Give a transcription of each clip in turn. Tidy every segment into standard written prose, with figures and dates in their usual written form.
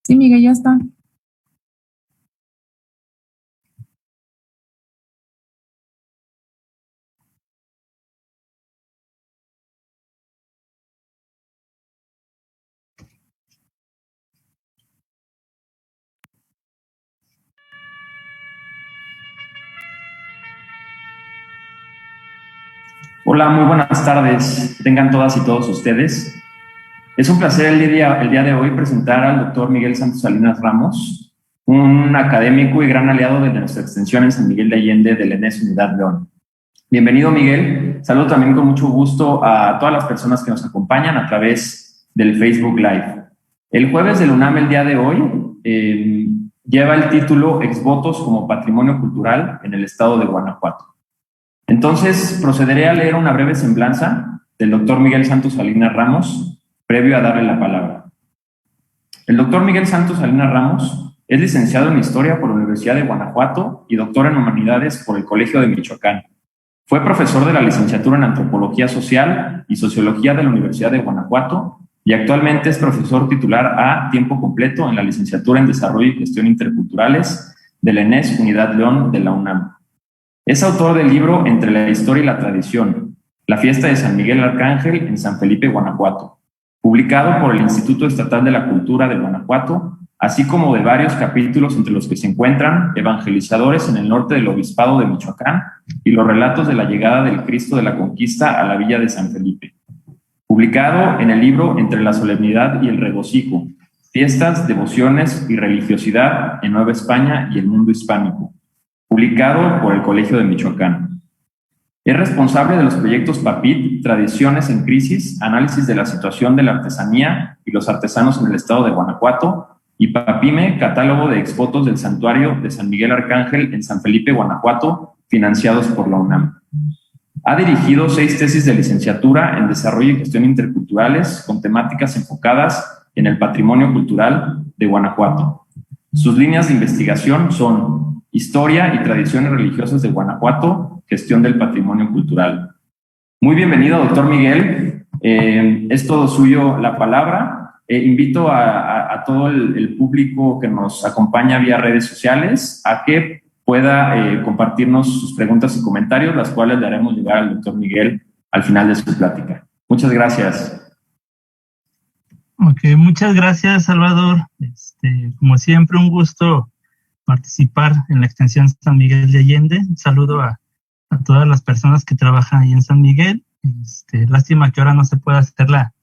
Sí, Miguel, ya está. Hola, muy buenas tardes. Tengan todas y todos ustedes. Es un placer el día de hoy presentar al doctor Miguel Santos Salinas Ramos, un académico y gran aliado de nuestra extensión en San Miguel de Allende del ENES Unidad León. Bienvenido, Miguel. Saludo también con mucho gusto a todas las personas que nos acompañan a través del Facebook Live. El jueves del UNAM, el día de hoy, lleva el título Exvotos como Patrimonio Cultural en el estado de Guanajuato. Entonces, procederé a leer una breve semblanza del doctor Miguel Santos Salinas Ramos, previo a darle la palabra. El doctor Miguel Santos Salinas Ramos es licenciado en Historia por la Universidad de Guanajuato y doctor en Humanidades por el Colegio de Michoacán. Fue profesor de la licenciatura en Antropología Social y Sociología de la Universidad de Guanajuato y actualmente es profesor titular a tiempo completo en la licenciatura en Desarrollo y Gestión Interculturales de la ENES Unidad León de la UNAM. Es autor del libro Entre la Historia y la Tradición, la fiesta de San Miguel Arcángel en San Felipe, Guanajuato, publicado por el Instituto Estatal de la Cultura de Guanajuato, así como de varios capítulos entre los que se encuentran Evangelizadores en el norte del Obispado de Michoacán y los relatos de la llegada del Cristo de la Conquista a la villa de San Felipe. Publicado en el libro Entre la Solemnidad y el Regocijo, Fiestas, Devociones y Religiosidad en Nueva España y el Mundo Hispánico, publicado por el Colegio de Michoacán. Es responsable de los proyectos PAPIT, Tradiciones en Crisis, Análisis de la Situación de la Artesanía y los Artesanos en el Estado de Guanajuato, y PAPIME, Catálogo de Exvotos del Santuario de San Miguel Arcángel en San Felipe, Guanajuato, financiados por la UNAM. Ha dirigido 6 tesis de licenciatura en Desarrollo y Gestión Interculturales con temáticas enfocadas en el patrimonio cultural de Guanajuato. Sus líneas de investigación son Historia y Tradiciones Religiosas de Guanajuato, Gestión del Patrimonio Cultural. Muy bienvenido, doctor Miguel. Es todo suyo la palabra. Invito a todo el público que nos acompaña vía redes sociales a que pueda compartirnos sus preguntas y comentarios, las cuales le haremos llegar al doctor Miguel al final de su plática. Muchas gracias. Ok, muchas gracias, Salvador. Como siempre, un gusto participar en la extensión San Miguel de Allende. Un saludo a todas las personas que trabajan ahí en San Miguel. Lástima que ahora no se pueda hacer la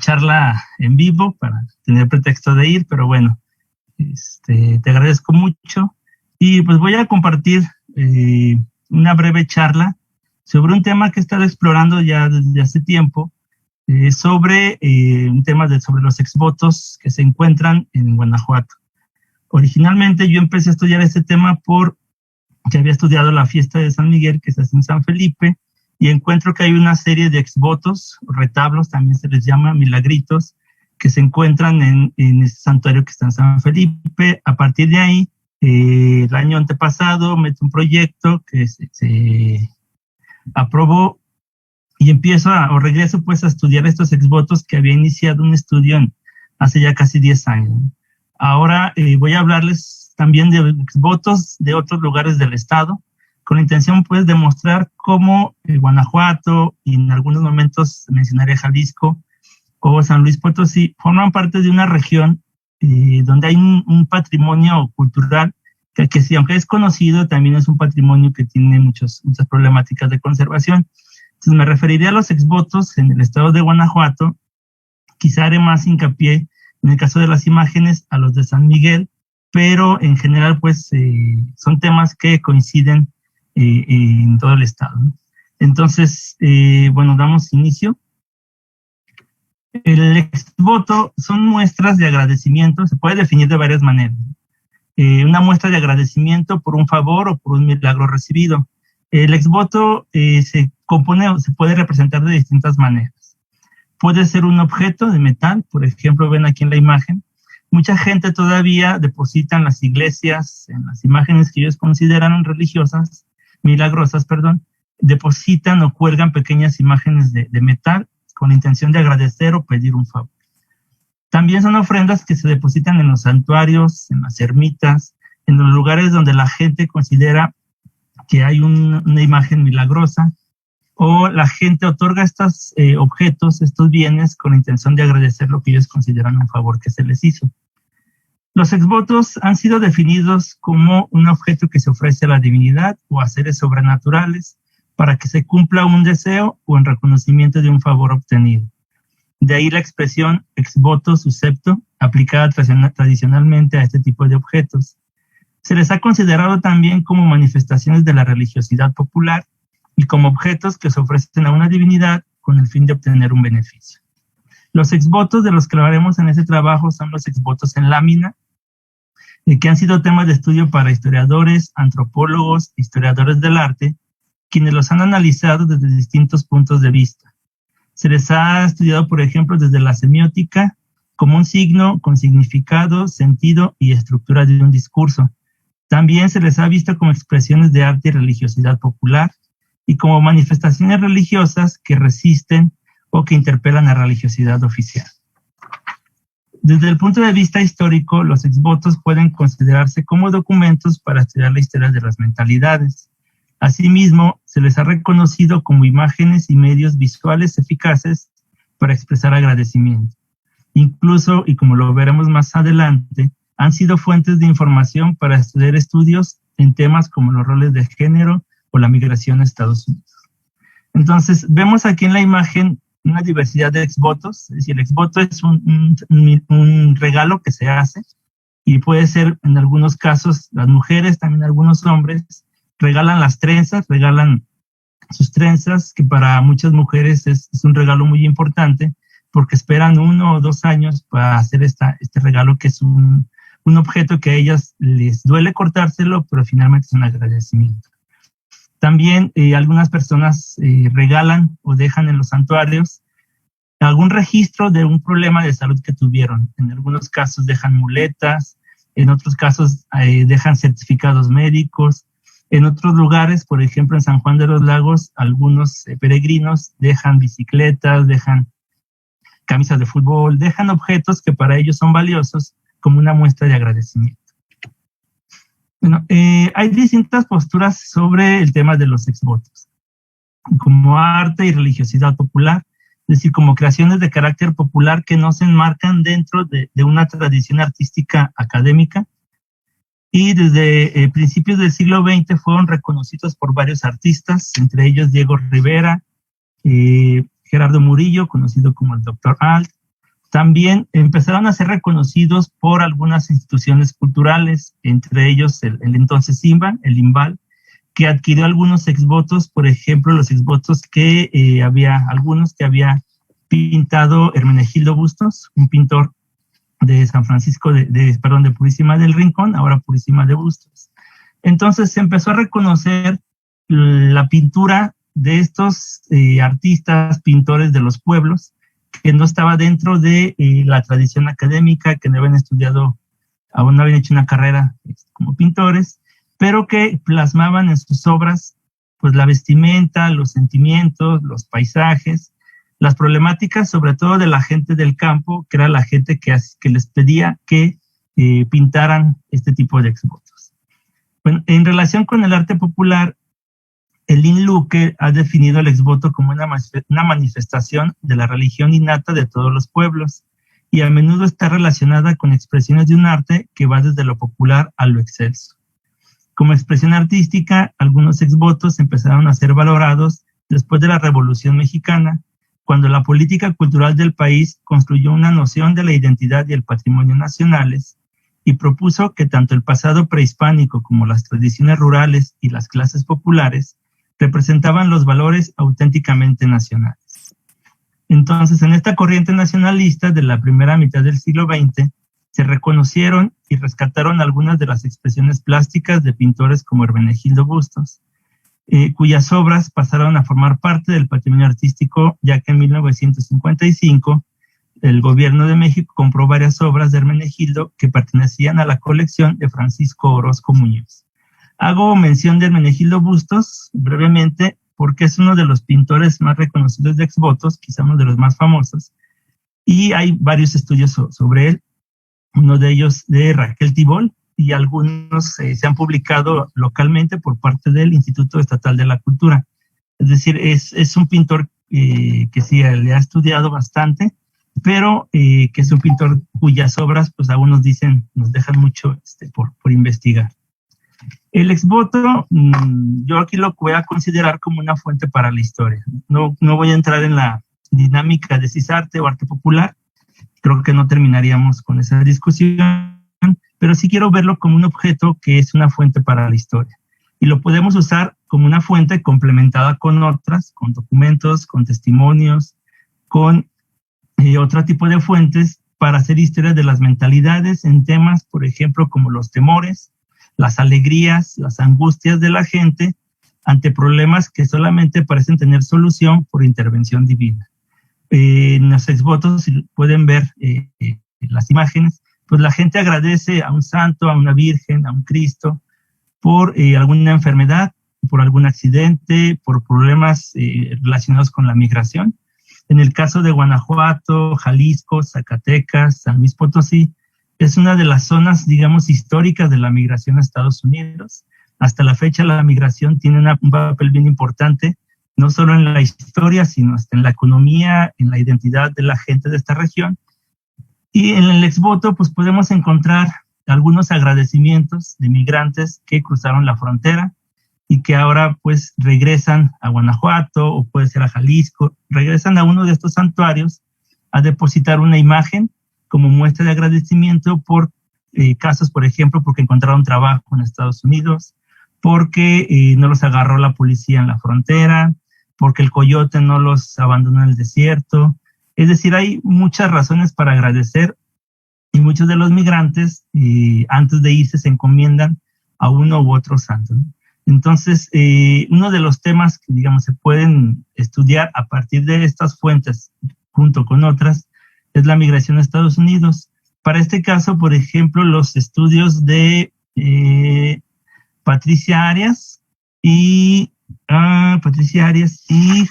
charla en vivo para tener pretexto de ir, pero bueno, te agradezco mucho. Y pues voy a compartir una breve charla sobre un tema que he estado explorando ya desde hace tiempo, sobre un tema sobre los exvotos que se encuentran en Guanajuato. Originalmente yo empecé a estudiar este tema porque había estudiado la fiesta de San Miguel que se hace en San Felipe y encuentro que hay una serie de exvotos, retablos, también se les llama milagritos, que se encuentran en este santuario que está en San Felipe. A partir de ahí, el año antepasado metí un proyecto que se aprobó y regreso pues a estudiar estos exvotos que había iniciado un estudio hace ya casi 10 años. Ahora voy a hablarles también de exvotos de otros lugares del estado, con la intención pues de mostrar cómo Guanajuato y en algunos momentos mencionaré Jalisco o San Luis Potosí forman parte de una región donde hay un patrimonio cultural que sí, aunque es conocido, también es un patrimonio que tiene muchas problemáticas de conservación. Entonces me referiré a los exvotos en el estado de Guanajuato. Quizá haré más hincapié en el caso de las imágenes a los de San Miguel, pero en general pues son temas que coinciden en todo el estado, ¿no? Entonces, bueno, damos inicio. El exvoto son muestras de agradecimiento, se puede definir de varias maneras. Una muestra de agradecimiento por un favor o por un milagro recibido. El exvoto se compone o se puede representar de distintas maneras. Puede ser un objeto de metal, por ejemplo, ven aquí en la imagen. Mucha gente todavía deposita en las iglesias, en las imágenes que ellos consideran religiosas, milagrosas, perdón, depositan o cuelgan pequeñas imágenes de metal con la intención de agradecer o pedir un favor. También son ofrendas que se depositan en los santuarios, en las ermitas, en los lugares donde la gente considera que hay una imagen milagrosa, o la gente otorga estos objetos, estos bienes, con la intención de agradecer lo que ellos consideran un favor que se les hizo. Los exvotos han sido definidos como un objeto que se ofrece a la divinidad o a seres sobrenaturales para que se cumpla un deseo o en reconocimiento de un favor obtenido. De ahí la expresión ex voto suscepto, aplicada tradicionalmente a este tipo de objetos. Se les ha considerado también como manifestaciones de la religiosidad popular y como objetos que se ofrecen a una divinidad con el fin de obtener un beneficio. Los exvotos de los que hablaremos en este trabajo son los exvotos en lámina, que han sido temas de estudio para historiadores, antropólogos, historiadores del arte, quienes los han analizado desde distintos puntos de vista. Se les ha estudiado, por ejemplo, desde la semiótica, como un signo con significado, sentido y estructura de un discurso. También se les ha visto como expresiones de arte y religiosidad popular y como manifestaciones religiosas que resisten o que interpelan la religiosidad oficial. Desde el punto de vista histórico, los exvotos pueden considerarse como documentos para estudiar la historia de las mentalidades. Asimismo, se les ha reconocido como imágenes y medios visuales eficaces para expresar agradecimiento. Incluso, y como lo veremos más adelante, han sido fuentes de información para estudiar estudios en temas como los roles de género o la migración a Estados Unidos. Entonces, vemos aquí en la imagen una diversidad de exvotos. Es decir, el exvoto es un regalo que se hace y puede ser, en algunos casos, las mujeres, también algunos hombres, regalan las trenzas, regalan sus trenzas, que para muchas mujeres es un regalo muy importante porque esperan 1 o 2 años para hacer este regalo, que es un objeto que a ellas les duele cortárselo, pero finalmente es un agradecimiento. También algunas personas regalan o dejan en los santuarios algún registro de un problema de salud que tuvieron. En algunos casos dejan muletas, en otros casos dejan certificados médicos. En otros lugares, por ejemplo en San Juan de los Lagos, algunos peregrinos dejan bicicletas, dejan camisas de fútbol, dejan objetos que para ellos son valiosos como una muestra de agradecimiento. Bueno, hay distintas posturas sobre el tema de los exvotos, como arte y religiosidad popular, es decir, como creaciones de carácter popular que no se enmarcan dentro de una tradición artística académica, y desde principios del siglo XX fueron reconocidos por varios artistas, entre ellos Diego Rivera, Gerardo Murillo, conocido como el Dr. Alt. También empezaron a ser reconocidos por algunas instituciones culturales, entre ellos el entonces INBAL, el INBAL, que adquirió algunos exvotos, por ejemplo, los exvotos que había pintado Hermenegildo Bustos, un pintor de San Francisco, de Purísima del Rincón, ahora Purísima de Bustos. Entonces se empezó a reconocer la pintura de estos artistas, pintores de los pueblos, que no estaba dentro de la tradición académica, que no habían estudiado, aún no habían hecho una carrera como pintores, pero que plasmaban en sus obras pues la vestimenta, los sentimientos, los paisajes, las problemáticas, sobre todo de la gente del campo, que era la gente que les pedía que pintaran este tipo de exvotos. Bueno, en relación con el arte popular, el INLUCRE ha definido el exvoto como una manifestación de la religión innata de todos los pueblos y a menudo está relacionada con expresiones de un arte que va desde lo popular a lo excelso. Como expresión artística, algunos exvotos empezaron a ser valorados después de la Revolución Mexicana, cuando la política cultural del país construyó una noción de la identidad y el patrimonio nacionales y propuso que tanto el pasado prehispánico como las tradiciones rurales y las clases populares representaban los valores auténticamente nacionales. Entonces, en esta corriente nacionalista de la primera mitad del siglo XX, se reconocieron y rescataron algunas de las expresiones plásticas de pintores como Hermenegildo Bustos, cuyas obras pasaron a formar parte del patrimonio artístico, ya que en 1955 el gobierno de México compró varias obras de Hermenegildo que pertenecían a la colección de Francisco Orozco Muñoz. Hago mención de Hermenegildo Bustos brevemente porque es uno de los pintores más reconocidos de exvotos, quizá uno de los más famosos, y hay varios estudios sobre él, uno de ellos de Raquel Tibol, y algunos se han publicado localmente por parte del Instituto Estatal de la Cultura. Es decir, es un pintor que sí le ha estudiado bastante, pero que es un pintor cuyas obras, pues aún nos dejan mucho por investigar. El exvoto, yo aquí lo voy a considerar como una fuente para la historia. No voy a entrar en la dinámica de si es arte o arte popular, creo que no terminaríamos con esa discusión, pero sí quiero verlo como un objeto que es una fuente para la historia. Y lo podemos usar como una fuente complementada con otras, con documentos, con testimonios, con otro tipo de fuentes para hacer historia de las mentalidades en temas, por ejemplo, como los temores, las alegrías, las angustias de la gente ante problemas que solamente parecen tener solución por intervención divina. En los exvotos, si pueden ver las imágenes, pues la gente agradece a un santo, a una virgen, a un Cristo, por alguna enfermedad, por algún accidente, por problemas relacionados con la migración. En el caso de Guanajuato, Jalisco, Zacatecas, San Luis Potosí, es una de las zonas, digamos, históricas de la migración a Estados Unidos. Hasta la fecha la migración tiene un papel bien importante, no solo en la historia, sino hasta en la economía, en la identidad de la gente de esta región. Y en el exvoto, pues podemos encontrar algunos agradecimientos de migrantes que cruzaron la frontera y que ahora pues regresan a Guanajuato o puede ser a Jalisco, regresan a uno de estos santuarios a depositar una imagen como muestra de agradecimiento por casos, por ejemplo, porque encontraron trabajo en Estados Unidos, porque no los agarró la policía en la frontera, porque el coyote no los abandonó en el desierto. Es decir, hay muchas razones para agradecer y muchos de los migrantes antes de irse se encomiendan a uno u otro santo, ¿no? Entonces, uno de los temas que, digamos, se pueden estudiar a partir de estas fuentes, junto con otras, es la migración a Estados Unidos. Para este caso, por ejemplo, los estudios de Patricia Arias y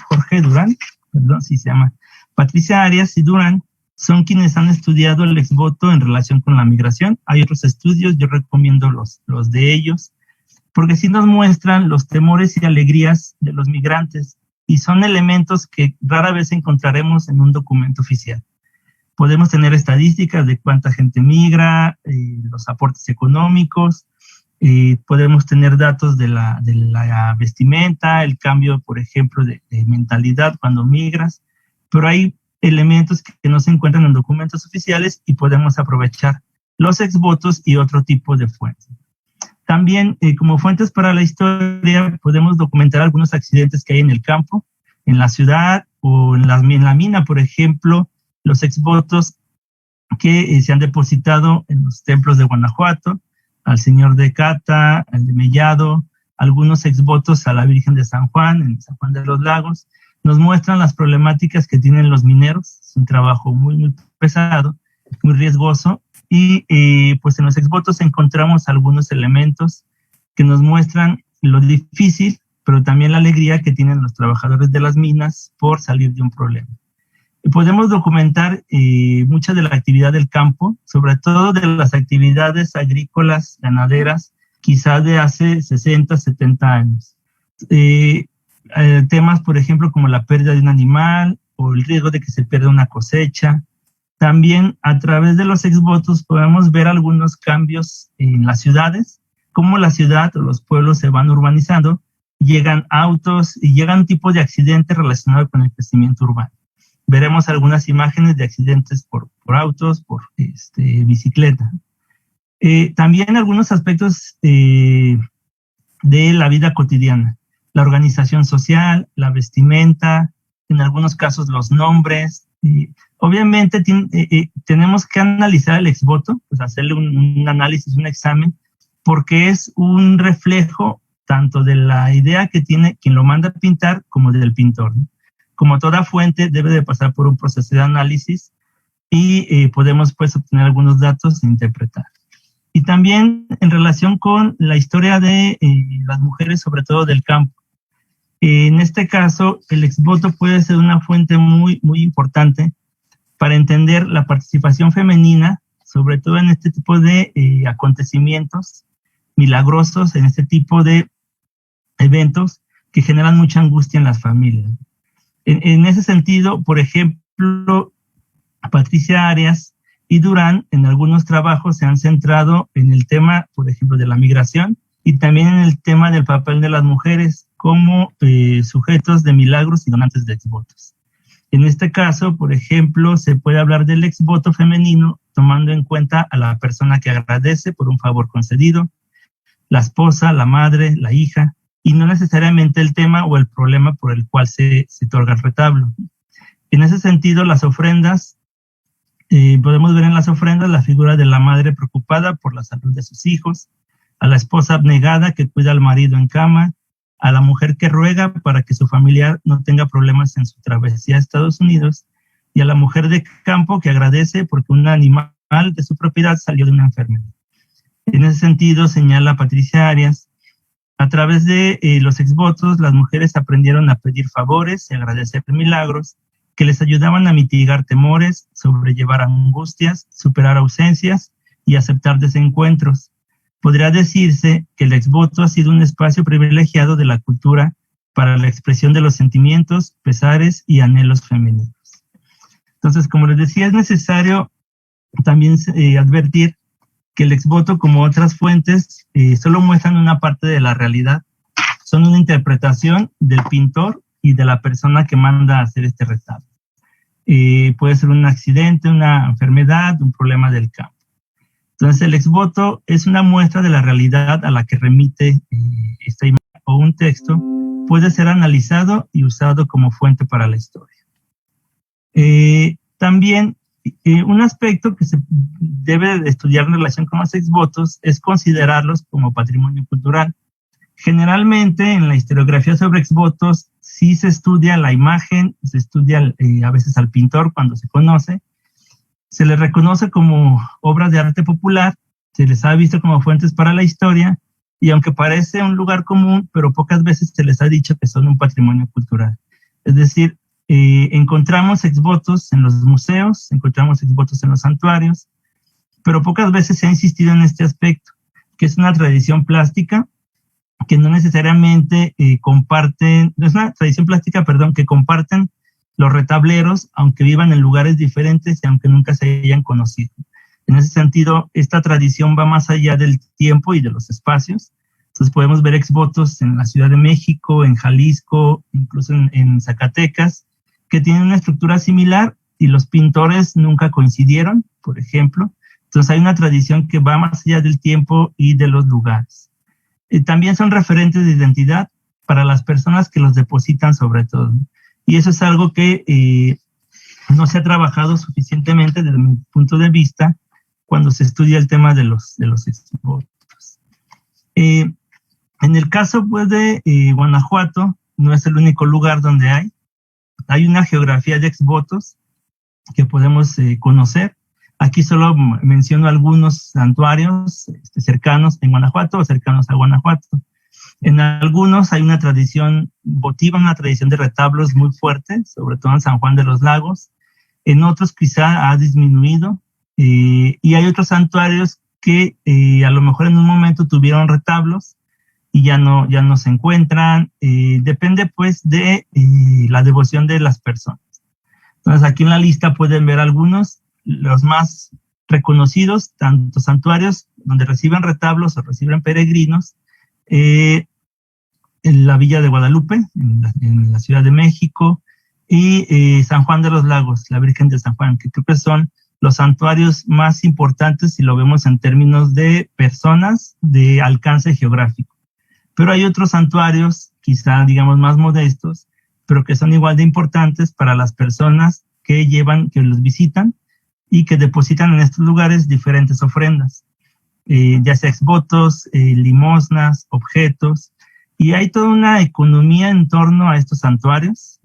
Jorge Durán, perdón, sí se llama. Patricia Arias y Durán son quienes han estudiado el exvoto en relación con la migración. Hay otros estudios, yo recomiendo los de ellos, porque sí nos muestran los temores y alegrías de los migrantes y son elementos que rara vez encontraremos en un documento oficial. Podemos tener estadísticas de cuánta gente migra, los aportes económicos, podemos tener datos de la vestimenta, el cambio, por ejemplo, de mentalidad cuando migras, pero hay elementos que no se encuentran en documentos oficiales y podemos aprovechar los exvotos y otro tipo de fuentes. También, como fuentes para la historia, podemos documentar algunos accidentes que hay en el campo, en la ciudad o en la mina, por ejemplo, los exvotos que se han depositado en los templos de Guanajuato, al Señor de Cata, al de Mellado, algunos exvotos a la Virgen de San Juan, en San Juan de los Lagos, nos muestran las problemáticas que tienen los mineros. Es un trabajo muy, muy pesado, muy riesgoso, y pues en los exvotos encontramos algunos elementos que nos muestran lo difícil, pero también la alegría que tienen los trabajadores de las minas por salir de un problema. Podemos documentar mucha de la actividad del campo, sobre todo de las actividades agrícolas, ganaderas, quizás de hace 60, 70 años. Temas, por ejemplo, como la pérdida de un animal o el riesgo de que se pierda una cosecha. También a través de los exvotos podemos ver algunos cambios en las ciudades, cómo la ciudad o los pueblos se van urbanizando, llegan autos y llegan tipos de accidentes relacionados con el crecimiento urbano. Veremos algunas imágenes de accidentes por autos, por bicicleta. También algunos aspectos de la vida cotidiana, la organización social, la vestimenta, en algunos casos los nombres. Obviamente tenemos que analizar el exvoto, pues hacerle un análisis, un examen, porque es un reflejo tanto de la idea que tiene quien lo manda a pintar como del pintor, ¿no? Como toda fuente debe de pasar por un proceso de análisis y podemos pues obtener algunos datos e interpretar. Y también en relación con la historia de las mujeres, sobre todo del campo. En este caso, el exvoto puede ser una fuente muy, muy importante para entender la participación femenina, sobre todo en este tipo de acontecimientos milagrosos, en este tipo de eventos que generan mucha angustia en las familias. En ese sentido, por ejemplo, Patricia Arias y Durán en algunos trabajos se han centrado en el tema, por ejemplo, de la migración y también en el tema del papel de las mujeres como sujetos de milagros y donantes de exvotos. En este caso, por ejemplo, se puede hablar del exvoto femenino tomando en cuenta a la persona que agradece por un favor concedido, la esposa, la madre, la hija, y no necesariamente el tema o el problema por el cual se otorga el retablo. En ese sentido, las ofrendas, podemos ver en las ofrendas la figura de la madre preocupada por la salud de sus hijos, a la esposa abnegada que cuida al marido en cama, a la mujer que ruega para que su familiar no tenga problemas en su travesía a Estados Unidos, y a la mujer de campo que agradece porque un animal de su propiedad salió de una enfermedad. En ese sentido, señala Patricia Arias, a través de los exvotos, las mujeres aprendieron a pedir favores y agradecer milagros que les ayudaban a mitigar temores, sobrellevar angustias, superar ausencias y aceptar desencuentros. Podría decirse que el exvoto ha sido un espacio privilegiado de la cultura para la expresión de los sentimientos, pesares y anhelos femeninos. Entonces, como les decía, es necesario también advertir que el exvoto, como otras fuentes, solo muestran una parte de la realidad. Son una interpretación del pintor y de la persona que manda a hacer este retablo. Puede ser un accidente, una enfermedad, un problema del campo. Entonces, el exvoto es una muestra de la realidad a la que remite esta imagen o un texto. Puede ser analizado y usado como fuente para la historia. También, un aspecto que se debe de estudiar en relación con los exvotos es considerarlos como patrimonio cultural. Generalmente, en la historiografía sobre exvotos, sí se estudia la imagen, se estudia a veces al pintor cuando se conoce, se les reconoce como obras de arte popular, se les ha visto como fuentes para la historia, y aunque parece un lugar común, pero pocas veces se les ha dicho que son un patrimonio cultural. Es decir, encontramos exvotos en los museos, encontramos exvotos en los santuarios, pero pocas veces se ha insistido en este aspecto, que es una tradición plástica que no necesariamente comparten, es una tradición plástica, perdón, que comparten los retableros, aunque vivan en lugares diferentes y aunque nunca se hayan conocido. En ese sentido, esta tradición va más allá del tiempo y de los espacios. Entonces podemos ver exvotos en la Ciudad de México, en Jalisco, incluso en Zacatecas, que tienen una estructura similar y los pintores nunca coincidieron, por ejemplo. Entonces hay una tradición que va más allá del tiempo y de los lugares. También son referentes de identidad para las personas que los depositan sobre todo. Y eso es algo que no se ha trabajado suficientemente desde mi punto de vista cuando se estudia el tema de los exvotos. En el caso pues, de Guanajuato, no es el único lugar donde hay una geografía de exvotos que podemos conocer. Aquí solo menciono algunos santuarios cercanos en Guanajuato o cercanos a Guanajuato. En algunos hay una tradición votiva, una tradición de retablos muy fuerte, sobre todo en San Juan de los Lagos. En otros quizá ha disminuido. Y hay otros santuarios que a lo mejor en un momento tuvieron retablos y ya no se encuentran. Depende pues de la devoción de las personas. Entonces aquí en la lista pueden ver algunos, los más reconocidos, tanto santuarios donde reciben retablos o reciben peregrinos, en la Villa de Guadalupe, en la Ciudad de México, y San Juan de los Lagos, la Virgen de San Juan, que creo que son los santuarios más importantes si lo vemos en términos de personas de alcance geográfico. Pero hay otros santuarios, quizá digamos más modestos, pero que son igual de importantes para las personas que los visitan y que depositan en estos lugares diferentes ofrendas, ya sea exvotos, limosnas, objetos, y hay toda una economía en torno a estos santuarios,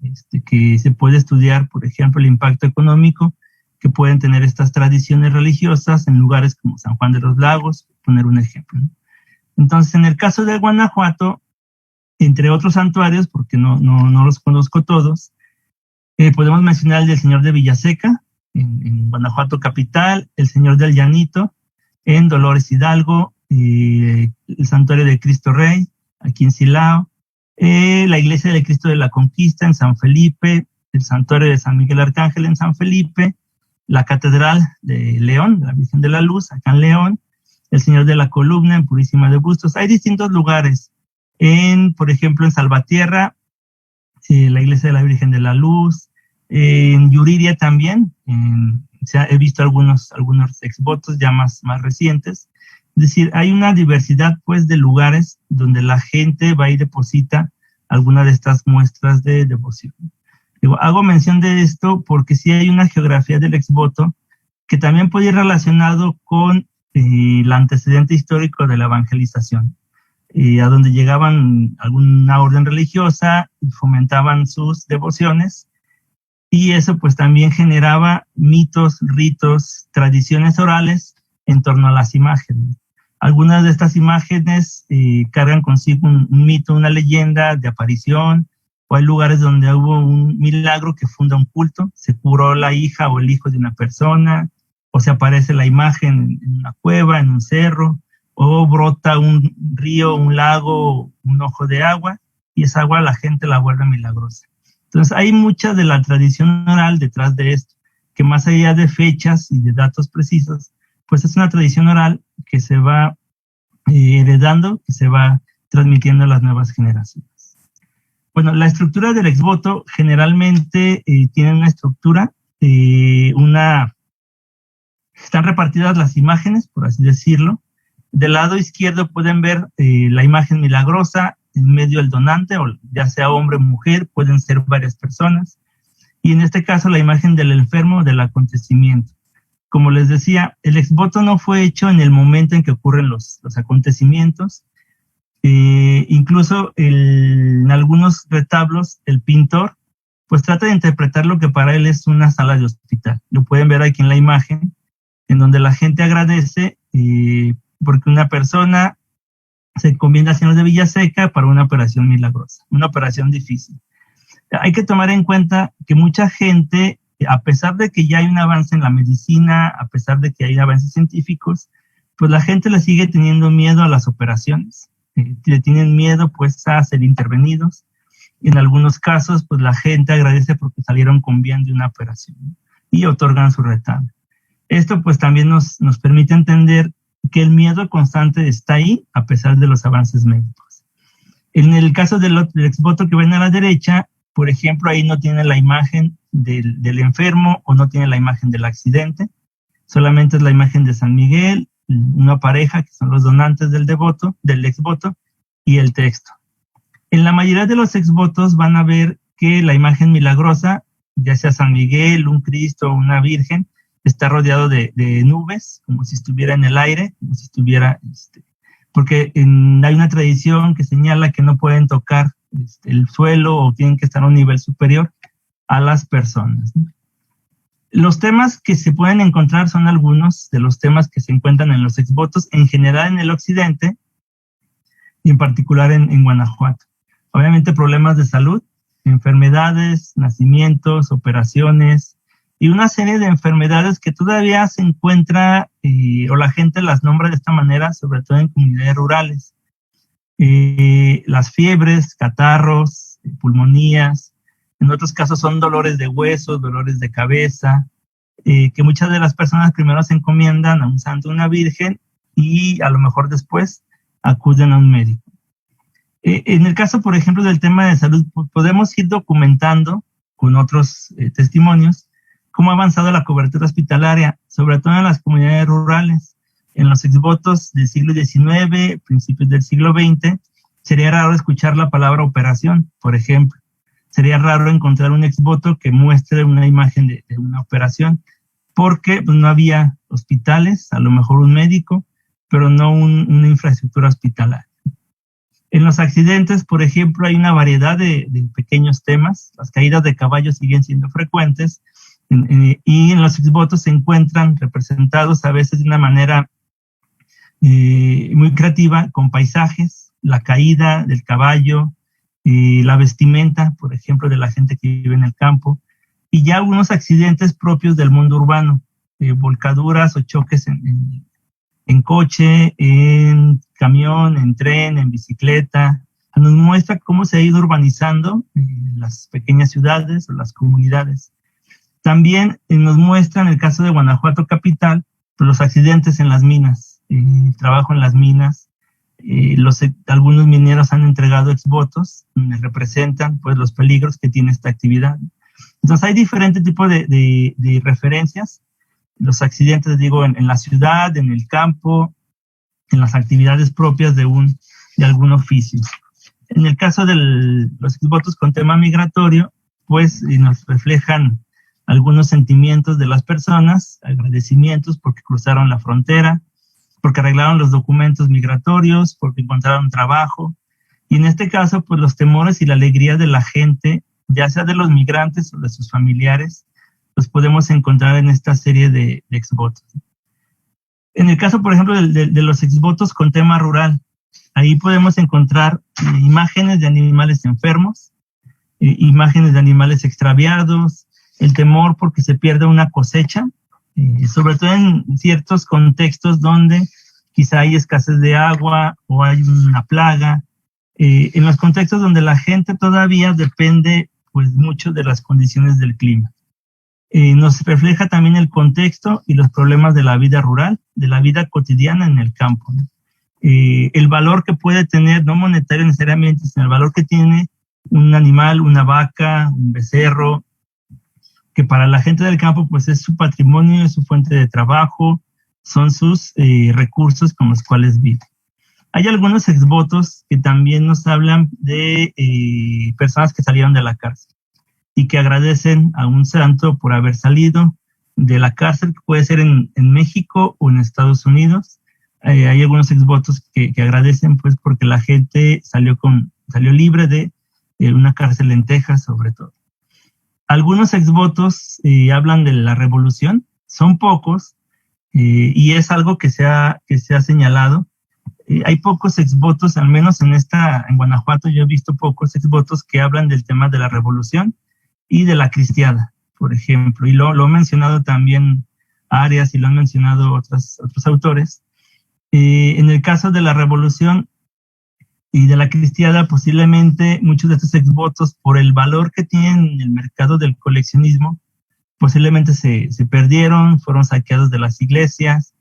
que se puede estudiar, por ejemplo, el impacto económico que pueden tener estas tradiciones religiosas en lugares como San Juan de los Lagos, por poner un ejemplo. Entonces, en el caso de Guanajuato, entre otros santuarios, porque no los conozco todos, podemos mencionar el del Señor de Villaseca, en Guanajuato capital, el Señor del Llanito, en Dolores Hidalgo, el Santuario de Cristo Rey, aquí en Silao, la Iglesia del Cristo de la Conquista en San Felipe, el Santuario de San Miguel Arcángel en San Felipe, la Catedral de León, la Virgen de la Luz, acá en León, el Señor de la Columna en Purísima de Bustos. Hay distintos lugares, por ejemplo, en Salvatierra, la Iglesia de la Virgen de la Luz, en Yuriria también, he visto algunos exvotos ya más recientes. Es decir, hay una diversidad pues de lugares donde la gente va y deposita alguna de estas muestras de devoción. Hago mención de esto porque sí hay una geografía del exvoto que también puede ir relacionado con el antecedente histórico de la evangelización, a donde llegaban alguna orden religiosa y fomentaban sus devociones, y eso pues también generaba mitos, ritos, tradiciones orales en torno a las imágenes. Algunas de estas imágenes cargan consigo un mito, una leyenda de aparición, o hay lugares donde hubo un milagro que funda un culto, se curó la hija o el hijo de una persona, o se aparece la imagen en una cueva, en un cerro, o brota un río, un lago, un ojo de agua, y esa agua la gente la vuelve milagrosa. Entonces hay mucha de la tradición oral detrás de esto, que más allá de fechas y de datos precisos, pues es una tradición oral que se va heredando, que se va transmitiendo a las nuevas generaciones. Bueno, la estructura del exvoto generalmente tiene una estructura, están repartidas las imágenes, por así decirlo. Del lado izquierdo pueden ver la imagen milagrosa, en medio el donante, o ya sea hombre o mujer, pueden ser varias personas. Y en este caso la imagen del enfermo del acontecimiento. Como les decía, el exvoto no fue hecho en el momento en que ocurren los acontecimientos. Incluso en algunos retablos, el pintor pues trata de interpretar lo que para él es una sala de hospital. Lo pueden ver aquí en la imagen, en donde la gente agradece porque una persona se encomienda al Señor de Villaseca para una operación milagrosa, una operación difícil. Hay que tomar en cuenta que mucha gente, a pesar de que ya hay un avance en la medicina, a pesar de que hay avances científicos, pues la gente le sigue teniendo miedo a las operaciones. Le tienen miedo pues a ser intervenidos. En algunos casos pues la gente agradece porque salieron con bien de una operación, ¿no? Y otorgan su retablo. Esto pues también nos permite entender que el miedo constante está ahí a pesar de los avances médicos. En el caso del exvoto que ven a la derecha, por ejemplo, ahí no tiene la imagen del enfermo o no tiene la imagen del accidente, solamente es la imagen de San Miguel, una pareja que son los donantes del exvoto, y el texto. En la mayoría de los exvotos van a ver que la imagen milagrosa, ya sea San Miguel, un Cristo o una Virgen, está rodeado de nubes, como si estuviera en el aire, como si estuviera, porque hay una tradición que señala que no pueden tocar el suelo o tienen que estar a un nivel superior a las personas, ¿no? Los temas que se pueden encontrar son algunos de los temas que se encuentran en los exvotos, en general en el occidente y en particular en Guanajuato. Obviamente problemas de salud, enfermedades, nacimientos, operaciones y una serie de enfermedades que todavía se encuentra o la gente las nombra de esta manera, sobre todo en comunidades rurales. Las fiebres, catarros, pulmonías. En otros casos son dolores de huesos, dolores de cabeza, que muchas de las personas primero se encomiendan a un santo o una virgen y a lo mejor después acuden a un médico. En el caso, por ejemplo, del tema de salud, podemos ir documentando con otros testimonios cómo ha avanzado la cobertura hospitalaria, sobre todo en las comunidades rurales. En los exvotos del siglo XIX, principios del siglo XX, sería raro escuchar la palabra operación, por ejemplo. Sería raro encontrar un exvoto que muestre una imagen de una operación, porque pues, no había hospitales, a lo mejor un médico, pero no una infraestructura hospitalaria. En los accidentes, por ejemplo, hay una variedad de pequeños temas. Las caídas de caballos siguen siendo frecuentes y en los exvotos se encuentran representados a veces de una manera muy creativa, con paisajes, la caída del caballo, la vestimenta, por ejemplo, de la gente que vive en el campo, y ya algunos accidentes propios del mundo urbano, volcaduras o choques en coche, en camión, en tren, en bicicleta. Nos muestra cómo se ha ido urbanizando las pequeñas ciudades o las comunidades. También nos muestra, en el caso de Guanajuato capital, pues, los accidentes en las minas, trabajo en las minas. Algunos mineros han entregado exvotos, donde representan pues, los peligros que tiene esta actividad. Entonces hay diferentes tipos de referencias. Los accidentes, digo, en la ciudad, en el campo, en las actividades propias de algún oficio. En el caso de los exvotos con tema migratorio, pues nos reflejan algunos sentimientos de las personas, agradecimientos porque cruzaron la frontera, porque arreglaron los documentos migratorios, porque encontraron trabajo. Y en este caso, pues los temores y la alegría de la gente, ya sea de los migrantes o de sus familiares, los podemos encontrar en esta serie de exvotos. En el caso, por ejemplo, de los exvotos con tema rural, ahí podemos encontrar imágenes de animales enfermos, imágenes de animales extraviados, el temor porque se pierde una cosecha, sobre todo en ciertos contextos donde quizá hay escasez de agua o hay una plaga, en los contextos donde la gente todavía depende pues mucho de las condiciones del clima. Nos refleja también el contexto y los problemas de la vida rural, de la vida cotidiana en el campo, ¿no? El valor que puede tener, no monetario necesariamente, sino el valor que tiene un animal, una vaca, un becerro, que para la gente del campo pues es su patrimonio, es su fuente de trabajo, son sus recursos con los cuales vive. Hay algunos exvotos que también nos hablan de personas que salieron de la cárcel y que agradecen a un santo por haber salido de la cárcel, que puede ser en México o en Estados Unidos. Hay algunos exvotos que agradecen pues porque la gente salió libre de una cárcel en Texas, sobre todo. Algunos exvotos hablan de la revolución, son pocos, y es algo que se ha señalado. Hay pocos exvotos, al menos en Guanajuato yo he visto pocos exvotos que hablan del tema de la revolución y de la cristiada, por ejemplo, y lo han mencionado también Arias y lo han mencionado otros autores. En el caso de la revolución y de la cristiada, posiblemente muchos de estos exvotos, por el valor que tienen en el mercado del coleccionismo, posiblemente se perdieron, fueron saqueados de las iglesias.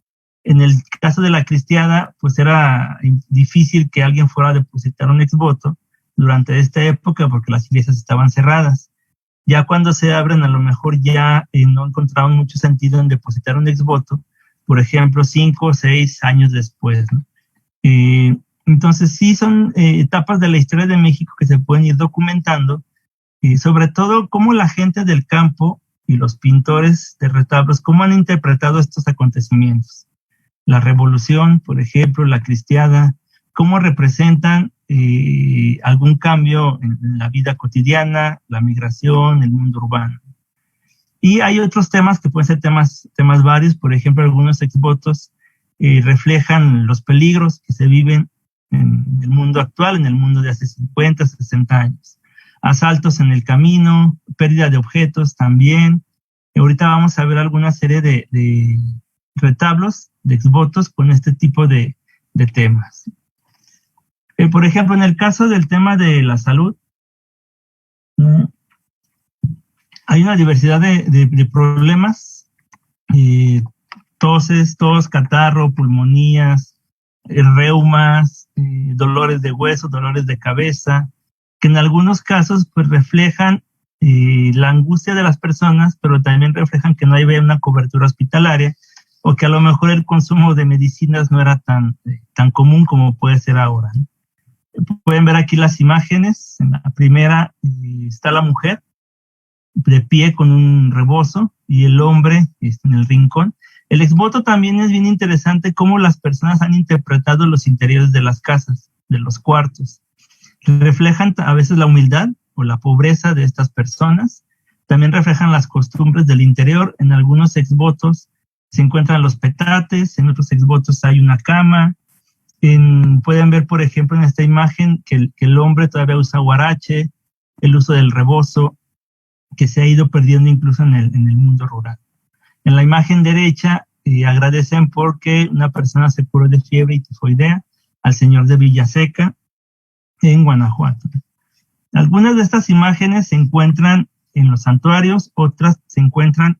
En el caso de la cristiada, pues era difícil que alguien fuera a depositar un exvoto durante esta época porque las iglesias estaban cerradas. Ya cuando se abren, a lo mejor ya no encontraron mucho sentido en depositar un exvoto, por ejemplo, 5 o 6 años después, ¿no? Entonces sí son etapas de la historia de México que se pueden ir documentando, sobre todo cómo la gente del campo y los pintores de retablos, cómo han interpretado estos acontecimientos. La revolución, por ejemplo, la cristiada, cómo representan algún cambio en la vida cotidiana, la migración, el mundo urbano. Y hay otros temas que pueden ser temas varios, por ejemplo, algunos exvotos reflejan los peligros que se viven en el mundo actual, en el mundo de hace 50, 60 años. Asaltos en el camino, pérdida de objetos también. Ahorita vamos a ver alguna serie de retablos, de exvotos con este tipo de temas. Por ejemplo, en el caso del tema de la salud, hay una diversidad de problemas, tos, catarro, pulmonías, reumas, dolores de hueso, dolores de cabeza, que en algunos casos pues reflejan la angustia de las personas, pero también reflejan que no hay una cobertura hospitalaria o que a lo mejor el consumo de medicinas no era tan común como puede ser ahora, ¿no? Pueden ver aquí las imágenes. En la primera está la mujer de pie con un rebozo y el hombre en el rincón. El exvoto también es bien interesante cómo las personas han interpretado los interiores de las casas, de los cuartos. Reflejan a veces la humildad o la pobreza de estas personas. También reflejan las costumbres del interior. En algunos exvotos se encuentran los petates, en otros exvotos hay una cama. Pueden ver, por ejemplo, en esta imagen que el hombre todavía usa huarache, el uso del rebozo que se ha ido perdiendo incluso en el mundo rural. En la imagen derecha agradecen porque una persona se curó de fiebre y tifoidea al señor de Villaseca en Guanajuato. Algunas de estas imágenes se encuentran en los santuarios, otras se encuentran,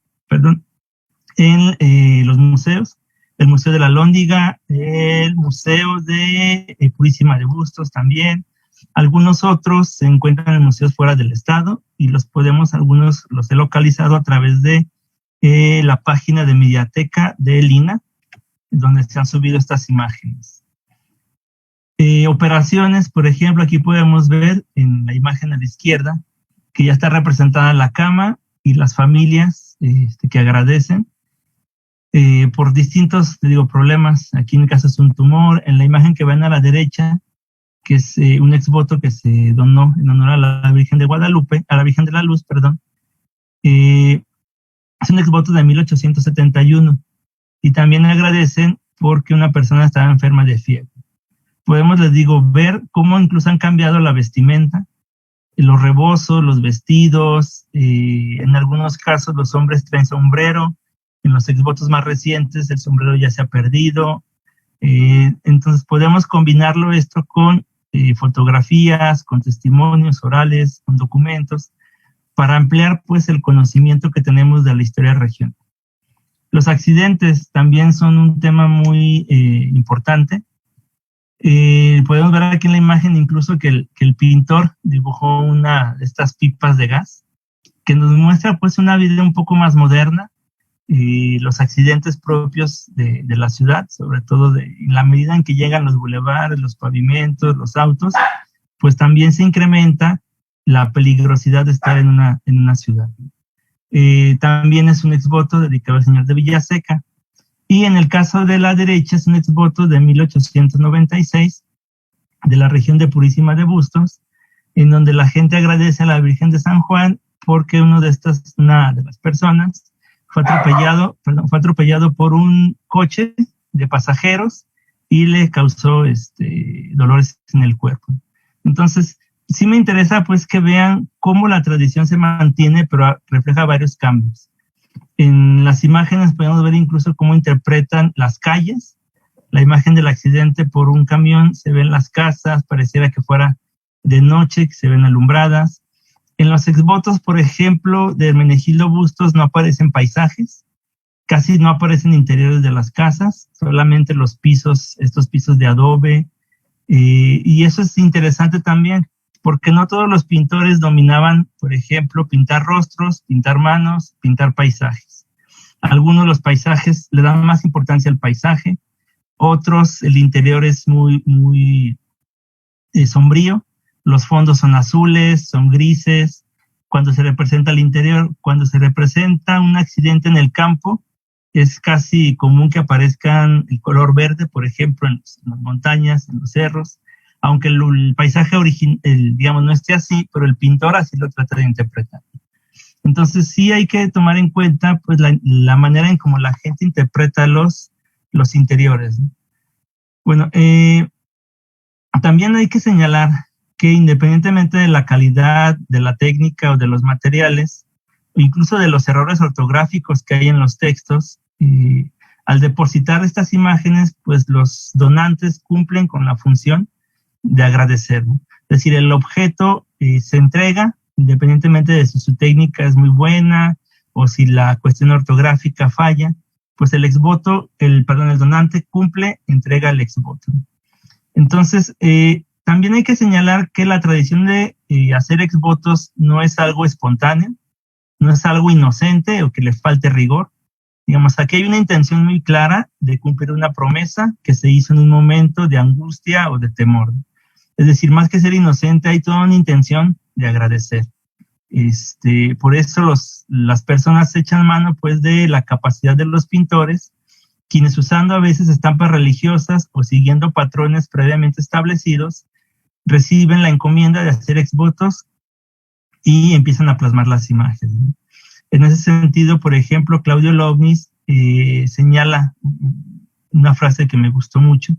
en los museos, el Museo de la Lóndiga, el Museo de Purísima de Bustos también. Algunos otros se encuentran en museos fuera del estado y algunos los he localizado a través de la página de Mediateca de Lina, donde se han subido estas imágenes. Operaciones, por ejemplo, aquí podemos ver en la imagen a la izquierda que ya está representada la cama y las familias que agradecen por distintos, problemas. Aquí en el caso es un tumor. En la imagen que ven a la derecha, que es un exvoto que se donó en honor a la Virgen de Guadalupe, a la Virgen de la Luz, perdón. Es un exvoto de 1871 y también agradecen porque una persona estaba enferma de fiebre. Podemos, ver cómo incluso han cambiado la vestimenta, los rebozos, los vestidos, en algunos casos los hombres traen sombrero, en los exvotos más recientes el sombrero ya se ha perdido. Entonces podemos combinarlo esto con fotografías, con testimonios orales, con documentos, para ampliar pues el conocimiento que tenemos de la historia regional. Los accidentes también son un tema muy importante. Podemos ver aquí en la imagen incluso que el pintor dibujó una de estas pipas de gas, que nos muestra pues una vida un poco más moderna, los accidentes propios de la ciudad, sobre todo en la medida en que llegan los bulevares, los pavimentos, los autos, pues también se incrementa la peligrosidad de estar en una ciudad. También es un exvoto dedicado al señor de Villaseca. Y en el caso de la derecha es un exvoto de 1896 de la región de Purísima de Bustos, en donde la gente agradece a la Virgen de San Juan porque una de las personas fue atropellado por un coche de pasajeros y le causó dolores en el cuerpo. Entonces, sí me interesa pues que vean cómo la tradición se mantiene, pero refleja varios cambios. En las imágenes podemos ver incluso cómo interpretan las calles. La imagen del accidente por un camión, se ven las casas, pareciera que fuera de noche, que se ven alumbradas. En los exvotos, por ejemplo, de Hermenegildo Bustos no aparecen paisajes, casi no aparecen interiores de las casas, solamente los pisos, estos pisos de adobe. Y eso es interesante también, porque no todos los pintores dominaban, por ejemplo, pintar rostros, pintar manos, pintar paisajes. Algunos de los paisajes le dan más importancia al paisaje, otros el interior es muy sombrío, los fondos son azules, son grises. Cuando se representa el interior, cuando se representa un accidente en el campo, es casi común que aparezcan el color verde, por ejemplo, en las montañas, en los cerros, aunque el paisaje no esté así, pero el pintor así lo trata de interpretar. Entonces sí hay que tomar en cuenta pues la manera en cómo la gente interpreta los interiores, ¿no? Bueno, también hay que señalar que independientemente de la calidad, de la técnica o de los materiales, o incluso de los errores ortográficos que hay en los textos, al depositar estas imágenes, pues los donantes cumplen con la función de agradecer, ¿no? Es decir, el objeto se entrega independientemente de si su técnica es muy buena o si la cuestión ortográfica falla, pues el donante cumple, entrega el exvoto. Entonces, también hay que señalar que la tradición de hacer exvotos no es algo espontáneo, no es algo inocente o que le falte rigor. Digamos, aquí hay una intención muy clara de cumplir una promesa que se hizo en un momento de angustia o de temor. Es decir, más que ser inocente, hay toda una intención de agradecer. Por eso las personas echan mano pues de la capacidad de los pintores, quienes usando a veces estampas religiosas o siguiendo patrones previamente establecidos, reciben la encomienda de hacer exvotos y empiezan a plasmar las imágenes. En ese sentido, por ejemplo, Claudio Lovnis señala una frase que me gustó mucho.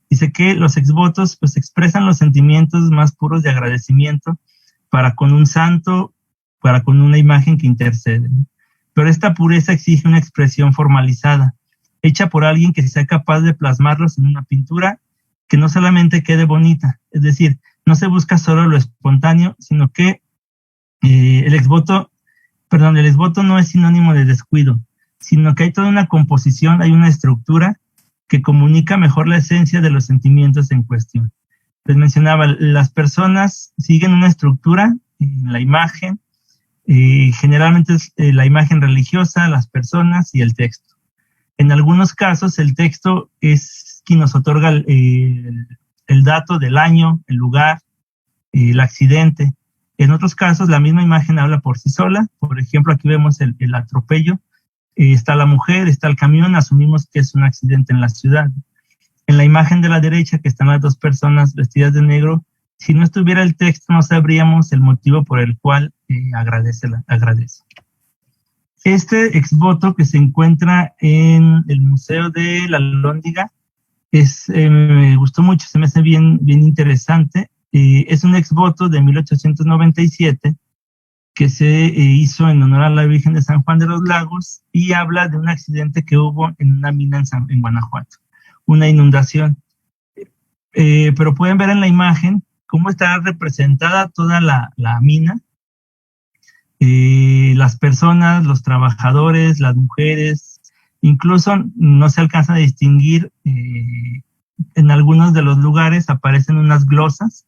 Dice que los exvotos pues expresan los sentimientos más puros de agradecimiento para con un santo para con una imagen que intercede, ¿no? Pero esta pureza exige una expresión formalizada, hecha por alguien que sea capaz de plasmarlos en una pintura que no solamente quede bonita, es decir, no se busca solo lo espontáneo, sino que el exvoto no es sinónimo de descuido, sino que hay toda una composición, hay una estructura que comunica mejor la esencia de los sentimientos en cuestión. Les mencionaba, las personas siguen una estructura en la imagen, generalmente es la imagen religiosa, las personas y el texto. En algunos casos el texto es quien nos otorga el dato del año, el lugar, el accidente. En otros casos la misma imagen habla por sí sola. Por ejemplo, aquí vemos el atropello. Está la mujer, está el camión, asumimos que es un accidente en la ciudad. En la imagen de la derecha, que están las dos personas vestidas de negro, si no estuviera el texto no sabríamos el motivo por el cual agradece. Este exvoto que se encuentra en el Museo de la Alhóndiga me gustó mucho, se me hace bien interesante. Es un exvoto de 1897 que se hizo en honor a la Virgen de San Juan de los Lagos y habla de un accidente que hubo en una mina en Guanajuato, una inundación. Pero pueden ver en la imagen cómo está representada toda la mina, las personas, los trabajadores, las mujeres, incluso no se alcanza a distinguir, en algunos de los lugares aparecen unas glosas.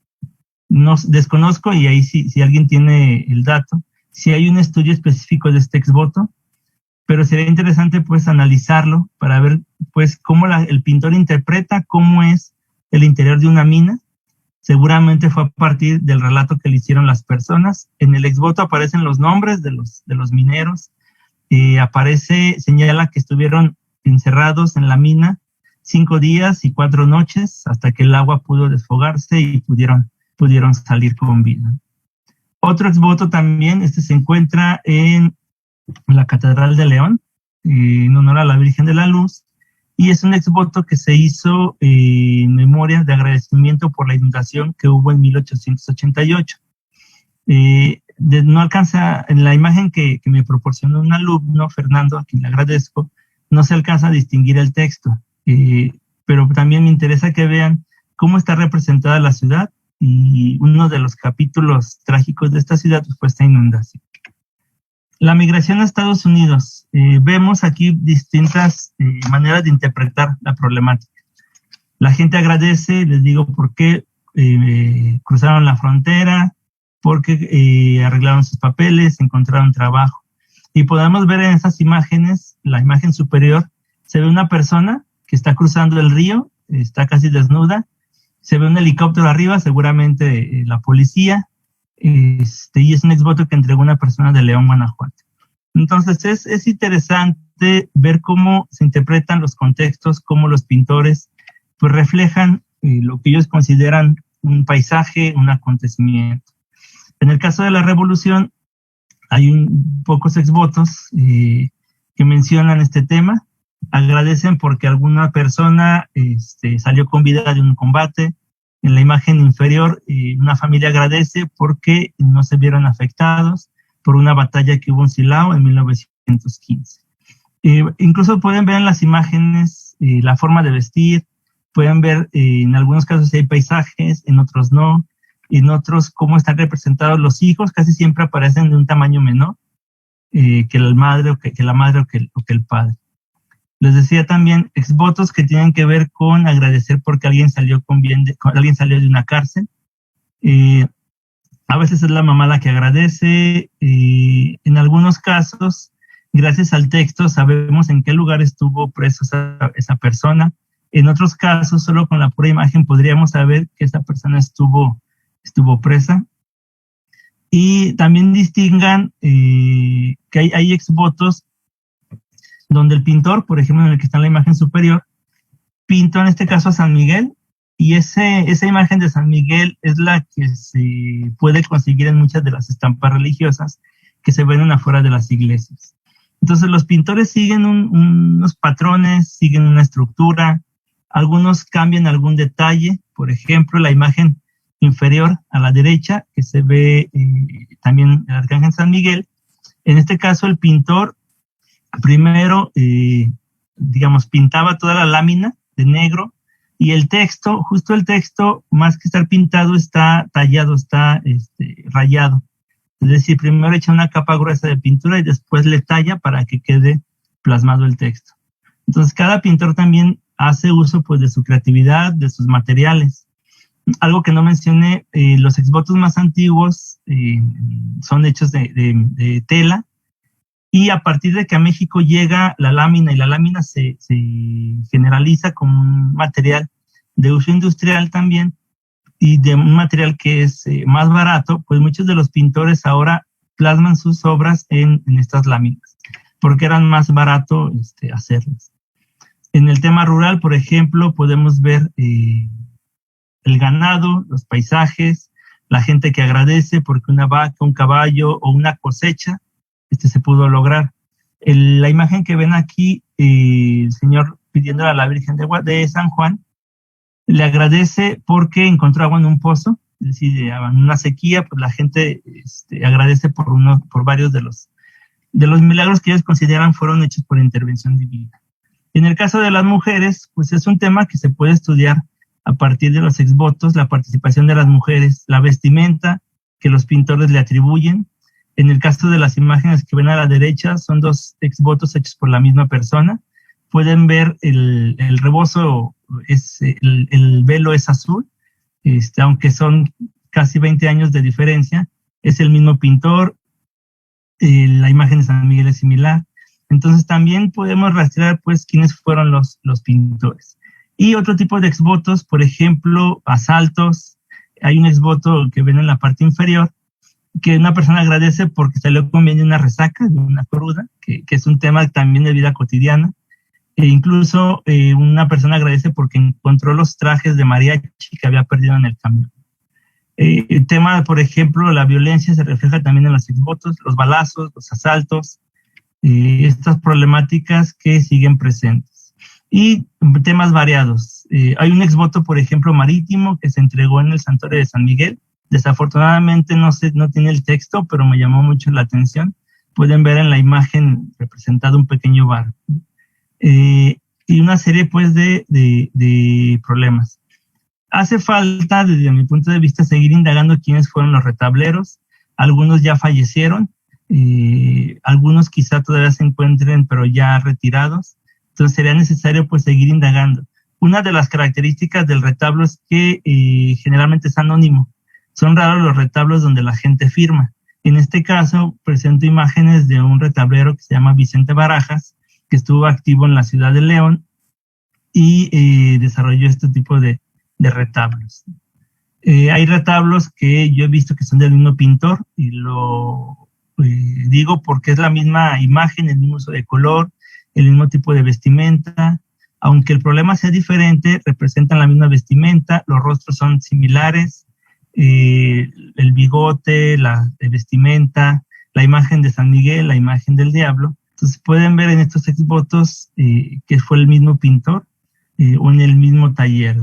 No desconozco, y ahí si alguien tiene el dato, si hay un estudio específico de este exvoto, pero sería interesante pues analizarlo para ver pues cómo el pintor interpreta cómo es el interior de una mina. Seguramente fue a partir del relato que le hicieron las personas. En el exvoto aparecen los nombres de los mineros, señala que estuvieron encerrados en la mina 5 días y 4 noches hasta que el agua pudo desfogarse y pudieron salir con vida. Otro exvoto también, se encuentra en la Catedral de León, en honor a la Virgen de la Luz, y es un exvoto que se hizo en memoria de agradecimiento por la inundación que hubo en 1888. No alcanza, en la imagen que me proporcionó un alumno, Fernando, a quien le agradezco, no se alcanza a distinguir el texto, pero también me interesa que vean cómo está representada la ciudad, y uno de los capítulos trágicos de esta ciudad fue esta inundación. La migración a Estados Unidos. Vemos aquí distintas maneras de interpretar la problemática. La gente agradece, les digo por qué, cruzaron la frontera, porque arreglaron sus papeles, encontraron trabajo. Y podemos ver en esas imágenes, la imagen superior, se ve una persona que está cruzando el río, está casi desnuda. Se ve un helicóptero arriba, seguramente la policía, y es un exvoto que entregó una persona de León, Guanajuato. Entonces es interesante ver cómo se interpretan los contextos, cómo los pintores pues reflejan lo que ellos consideran un paisaje, un acontecimiento. En el caso de la Revolución hay pocos exvotos que mencionan este tema. Agradecen porque alguna persona salió con vida de un combate. En la imagen inferior, una familia agradece porque no se vieron afectados por una batalla que hubo en Silao en 1915. Incluso pueden ver en las imágenes la forma de vestir, pueden ver en algunos casos si hay paisajes, en otros no, en otros cómo están representados los hijos, casi siempre aparecen de un tamaño menor que la madre o que el padre. Les decía también exvotos que tienen que ver con agradecer porque alguien salió alguien salió de una cárcel. A veces es la mamá la que agradece. En algunos casos, gracias al texto, sabemos en qué lugar estuvo preso esa persona. En otros casos, solo con la pura imagen podríamos saber que esa persona estuvo presa. Y también distingan que hay exvotos donde el pintor, por ejemplo, en el que está en la imagen superior, pintó en este caso a San Miguel, y esa imagen de San Miguel es la que se puede conseguir en muchas de las estampas religiosas que se ven afuera de las iglesias. Entonces los pintores siguen unos patrones, siguen una estructura, algunos cambian algún detalle. Por ejemplo, la imagen inferior a la derecha, que se ve también el Arcángel San Miguel. En este caso, el pintor primero, digamos, pintaba toda la lámina de negro, y el texto, justo el texto, más que estar pintado, está tallado, está rayado. Es decir, primero echa una capa gruesa de pintura y después le talla para que quede plasmado el texto. Entonces, cada pintor también hace uso, pues, de su creatividad, de sus materiales. Algo que no mencioné, los exvotos más antiguos son hechos de tela, y a partir de que a México llega la lámina, y la lámina se generaliza como un material de uso industrial también, y de un material que es más barato, pues muchos de los pintores ahora plasman sus obras en estas láminas, porque eran más barato hacerlas. En el tema rural, por ejemplo, podemos ver el ganado, los paisajes, la gente que agradece porque una vaca, un caballo o una cosecha se pudo lograr. La imagen que ven aquí, el Señor pidiéndole a la Virgen de San Juan, le agradece porque encontró agua en un pozo, es decir, en una sequía, pues la gente agradece por varios de los milagros que ellos consideran fueron hechos por intervención divina. En el caso de las mujeres, pues es un tema que se puede estudiar a partir de los exvotos, la participación de las mujeres, la vestimenta que los pintores le atribuyen. En el caso de las imágenes que ven a la derecha, son 2 exvotos hechos por la misma persona. Pueden ver el rebozo, el velo es azul, aunque son casi 20 años de diferencia, es el mismo pintor, la imagen de San Miguel es similar. Entonces también podemos rastrear, pues, quiénes fueron los pintores. Y otro tipo de exvotos, por ejemplo, basaltos. Hay un exvoto que ven en la parte inferior, que una persona agradece porque salió con bien de una resaca, de una cruda, que es un tema también de vida cotidiana. E incluso una persona agradece porque encontró los trajes de mariachi que había perdido en el camión. El tema, por ejemplo, la violencia se refleja también en los exvotos, los balazos, los asaltos, estas problemáticas que siguen presentes. Y temas variados. Hay un exvoto, por ejemplo, marítimo, que se entregó en el santuario de San Miguel. Desafortunadamente no tiene el texto, pero me llamó mucho la atención. Pueden ver en la imagen representado un pequeño barco. Y una serie, pues, de problemas. Hace falta, desde mi punto de vista, seguir indagando quiénes fueron los retableros. Algunos ya fallecieron, algunos quizá todavía se encuentren, pero ya retirados. Entonces sería necesario, pues, seguir indagando. Una de las características del retablo es que generalmente es anónimo. Son raros los retablos donde la gente firma. En este caso, presento imágenes de un retablero que se llama Vicente Barajas, que estuvo activo en la ciudad de León y desarrolló este tipo de retablos. Hay retablos que yo he visto que son del mismo pintor, y lo digo porque es la misma imagen, el mismo uso de color, el mismo tipo de vestimenta. Aunque el problema sea diferente, representan la misma vestimenta, los rostros son similares, el bigote, la vestimenta, la imagen de San Miguel, la imagen del diablo. Entonces pueden ver en estos exvotos que fue el mismo pintor o en el mismo taller.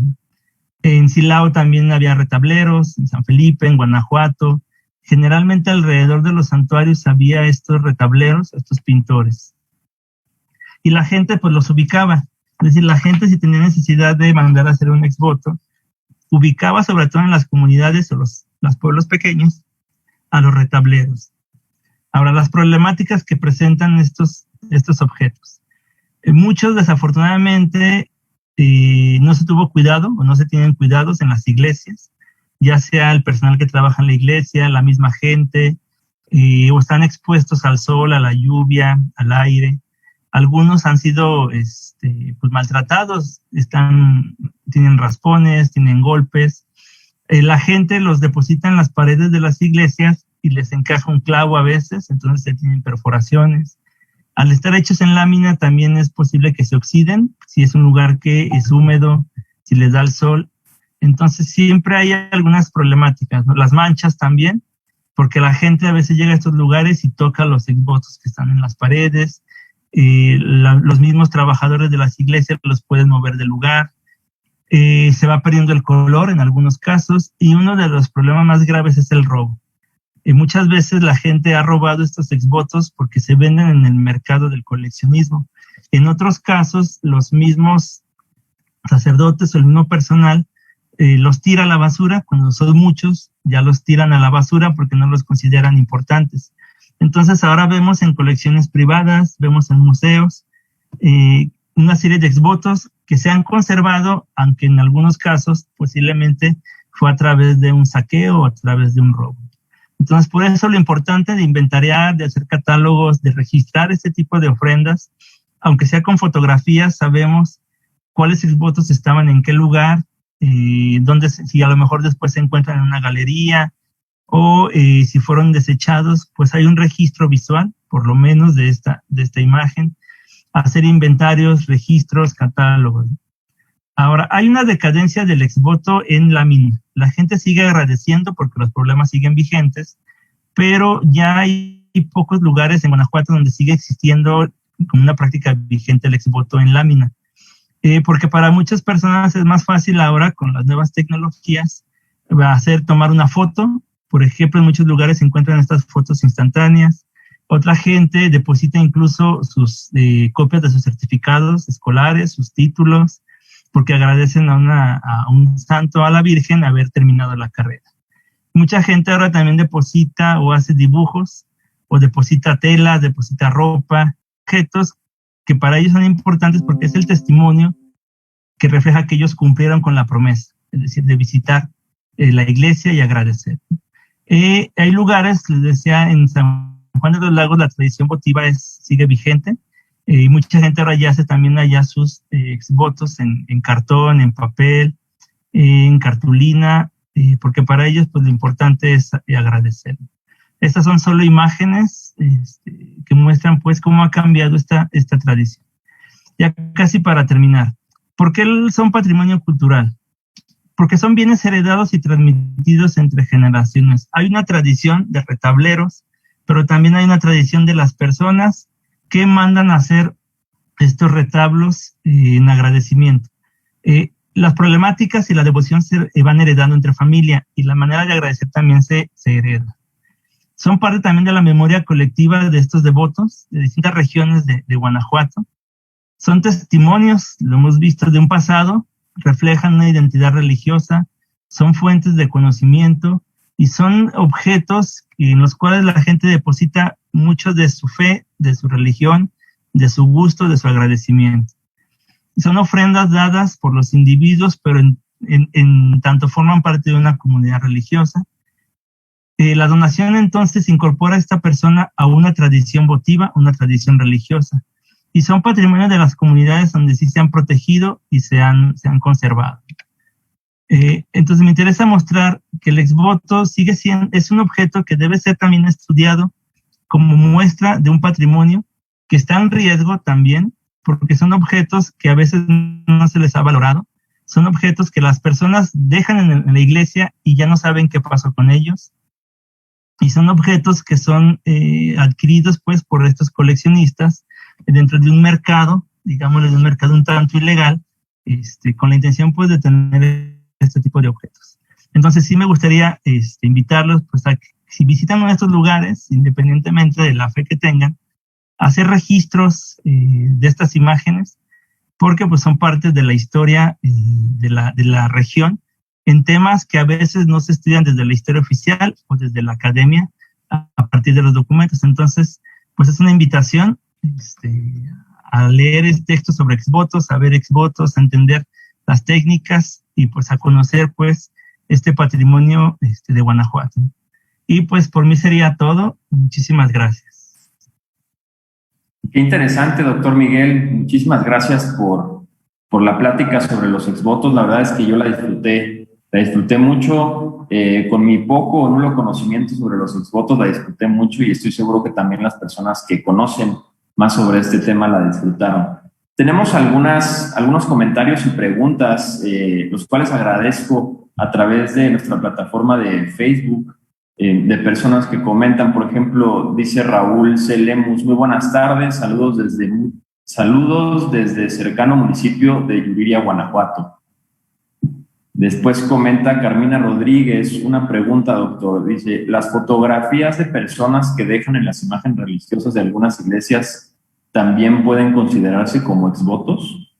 En Silao también había retableros, en San Felipe, en Guanajuato. Generalmente alrededor de los santuarios había estos retableros, estos pintores. Y la gente, pues, los ubicaba. Es decir, la gente, si tenía necesidad de mandar a hacer un exvoto, ubicaba, sobre todo en las comunidades o los pueblos pequeños, a los retableros. Ahora, las problemáticas que presentan estos objetos. Muchos, desafortunadamente, no se tuvo cuidado o no se tienen cuidados en las iglesias, ya sea el personal que trabaja en la iglesia, la misma gente, o están expuestos al sol, a la lluvia, al aire. Algunos han sido pues, maltratados, tienen raspones, tienen golpes. La gente los deposita en las paredes de las iglesias y les encaja un clavo a veces, entonces se tienen perforaciones. Al estar hechos en lámina también es posible que se oxiden, si es un lugar que es húmedo, si les da el sol. Entonces siempre hay algunas problemáticas, ¿no? Las manchas también, porque la gente a veces llega a estos lugares y toca los exvotos que están en las paredes. Los mismos trabajadores de las iglesias los pueden mover del lugar. se va perdiendo el color en algunos casos y uno de los problemas más graves es el robo. Muchas veces la gente ha robado estos exvotos porque se venden en el mercado del coleccionismo. En otros casos, los mismos sacerdotes o el mismo personal los tira a la basura. Cuando son muchos, ya los tiran a la basura porque no los consideran importantes. Entonces ahora vemos en colecciones privadas, vemos en museos, una serie de exvotos que se han conservado, aunque en algunos casos posiblemente fue a través de un saqueo o a través de un robo. Entonces, por eso lo importante de inventariar, de hacer catálogos, de registrar este tipo de ofrendas, aunque sea con fotografías, sabemos cuáles exvotos estaban en qué lugar, dónde, si a lo mejor después se encuentran en una galería o si fueron desechados, pues hay un registro visual, por lo menos de esta imagen, hacer inventarios, registros, catálogos. Ahora, hay una decadencia del exvoto en lámina. La gente sigue agradeciendo porque los problemas siguen vigentes, pero ya hay pocos lugares en Guanajuato donde sigue existiendo como una práctica vigente el exvoto en lámina. Porque para muchas personas es más fácil ahora con las nuevas tecnologías tomar una foto. Por ejemplo, en muchos lugares se encuentran estas fotos instantáneas. Otra gente deposita incluso sus copias de sus certificados escolares, sus títulos, porque agradecen a un santo, a la Virgen, haber terminado la carrera. Mucha gente ahora también deposita o hace dibujos, o deposita tela, deposita ropa, objetos que para ellos son importantes porque es el testimonio que refleja que ellos cumplieron con la promesa, es decir, de visitar la iglesia y agradecer. Hay lugares, les decía, en San Juan de los Lagos la tradición votiva sigue vigente, y mucha gente ahora ya hace también allá sus exvotos en cartón, en papel, en cartulina, porque para ellos pues lo importante es agradecer. Estas son solo imágenes que muestran pues cómo ha cambiado esta tradición. Ya casi para terminar, ¿por qué son patrimonio cultural? Porque son bienes heredados y transmitidos entre generaciones. Hay una tradición de retableros, pero también hay una tradición de las personas que mandan a hacer estos retablos en agradecimiento. Las problemáticas y la devoción se van heredando entre familia y la manera de agradecer también se hereda. Son parte también de la memoria colectiva de estos devotos de distintas regiones de Guanajuato. Son testimonios, lo hemos visto, de un pasado, reflejan una identidad religiosa, son fuentes de conocimiento y son objetos en los cuales la gente deposita mucho de su fe, de su religión, de su gusto, de su agradecimiento. Son ofrendas dadas por los individuos, pero en tanto forman parte de una comunidad religiosa. La donación entonces incorpora a esta persona a una tradición votiva, una tradición religiosa, y son patrimonio de las comunidades donde sí se han protegido y se han conservado. Entonces me interesa mostrar que el exvoto es un objeto que debe ser también estudiado como muestra de un patrimonio que está en riesgo también, porque son objetos que a veces no se les ha valorado, son objetos que las personas dejan en la iglesia y ya no saben qué pasó con ellos, y son objetos que son adquiridos pues por estos coleccionistas dentro de un mercado, digámosle de un mercado un tanto ilegal, con la intención pues de tener este tipo de objetos. Entonces sí me gustaría invitarlos pues a que si visitan uno de estos lugares, independientemente de la fe que tengan, hacer registros de estas imágenes, porque pues son parte de la historia de la región, en temas que a veces no se estudian desde la historia oficial o desde la academia a partir de los documentos. Entonces, pues es una invitación a leer textos sobre exvotos, a ver exvotos, a entender las técnicas y pues a conocer pues este patrimonio de Guanajuato. Y pues por mí sería todo. Muchísimas gracias. Qué interesante, doctor Miguel. Muchísimas gracias por la plática sobre los exvotos. La verdad es que yo la disfruté mucho. Con mi poco o nulo conocimiento sobre los exvotos la disfruté mucho y estoy seguro que también las personas que conocen más sobre este tema la disfrutaron. Tenemos algunos comentarios y preguntas, los cuales agradezco a través de nuestra plataforma de Facebook, de personas que comentan. Por ejemplo, dice Raúl C. Lemus: muy buenas tardes, saludos desde cercano municipio de Yuriria, Guanajuato. Después comenta Carmina Rodríguez una pregunta, doctor. Dice, ¿las fotografías de personas que dejan en las imágenes religiosas de algunas iglesias también pueden considerarse como exvotos?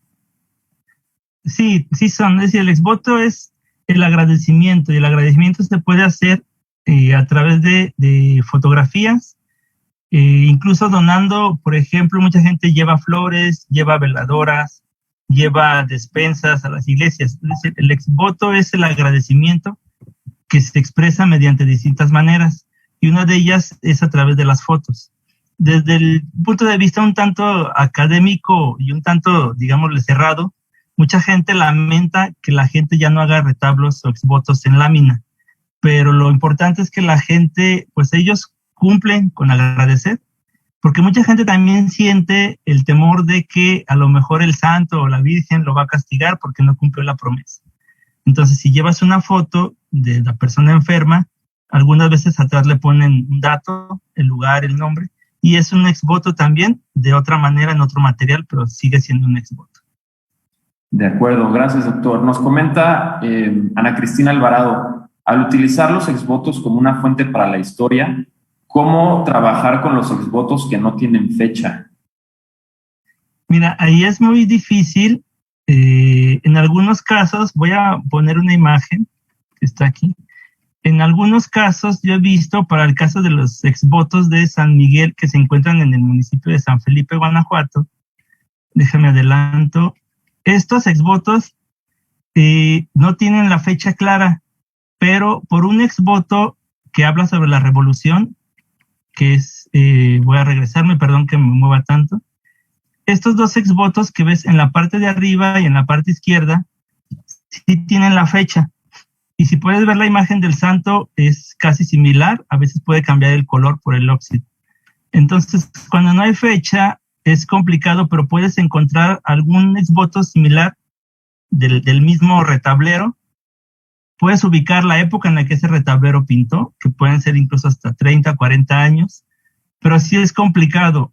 Sí, sí son. Es decir, el exvoto es el agradecimiento, y el agradecimiento se puede hacer a través de fotografías, incluso donando. Por ejemplo, mucha gente lleva flores, lleva veladoras, lleva despensas a las iglesias. Es decir, el exvoto es el agradecimiento que se expresa mediante distintas maneras, y una de ellas es a través de las fotos. Desde el punto de vista un tanto académico y un tanto, digámosle, cerrado, mucha gente lamenta que la gente ya no haga retablos o exvotos en lámina, pero lo importante es que la gente, pues ellos cumplen con agradecer, porque mucha gente también siente el temor de que a lo mejor el santo o la virgen lo va a castigar porque no cumplió la promesa. Entonces, si llevas una foto de la persona enferma, algunas veces atrás le ponen un dato, el lugar, el nombre, y es un exvoto también, de otra manera, en otro material, pero sigue siendo un exvoto. De acuerdo, gracias, doctor. Nos comenta Ana Cristina Alvarado, al utilizar los exvotos como una fuente para la historia, ¿cómo trabajar con los exvotos que no tienen fecha? Mira, ahí es muy difícil. En algunos casos, voy a poner una imagen que está aquí. En algunos casos, yo he visto, para el caso de los exvotos de San Miguel que se encuentran en el municipio de San Felipe, Guanajuato, déjame adelanto, estos exvotos no tienen la fecha clara, pero por un exvoto que habla sobre la revolución, que es, voy a regresarme, perdón que me mueva tanto, estos dos exvotos que ves en la parte de arriba y en la parte izquierda, sí tienen la fecha. Y si puedes ver la imagen del santo, es casi similar, a veces puede cambiar el color por el óxido. Entonces, cuando no hay fecha, es complicado, pero puedes encontrar algún exvoto similar del mismo retablero. Puedes ubicar la época en la que ese retablero pintó, que pueden ser incluso hasta 30, 40 años, pero sí es complicado.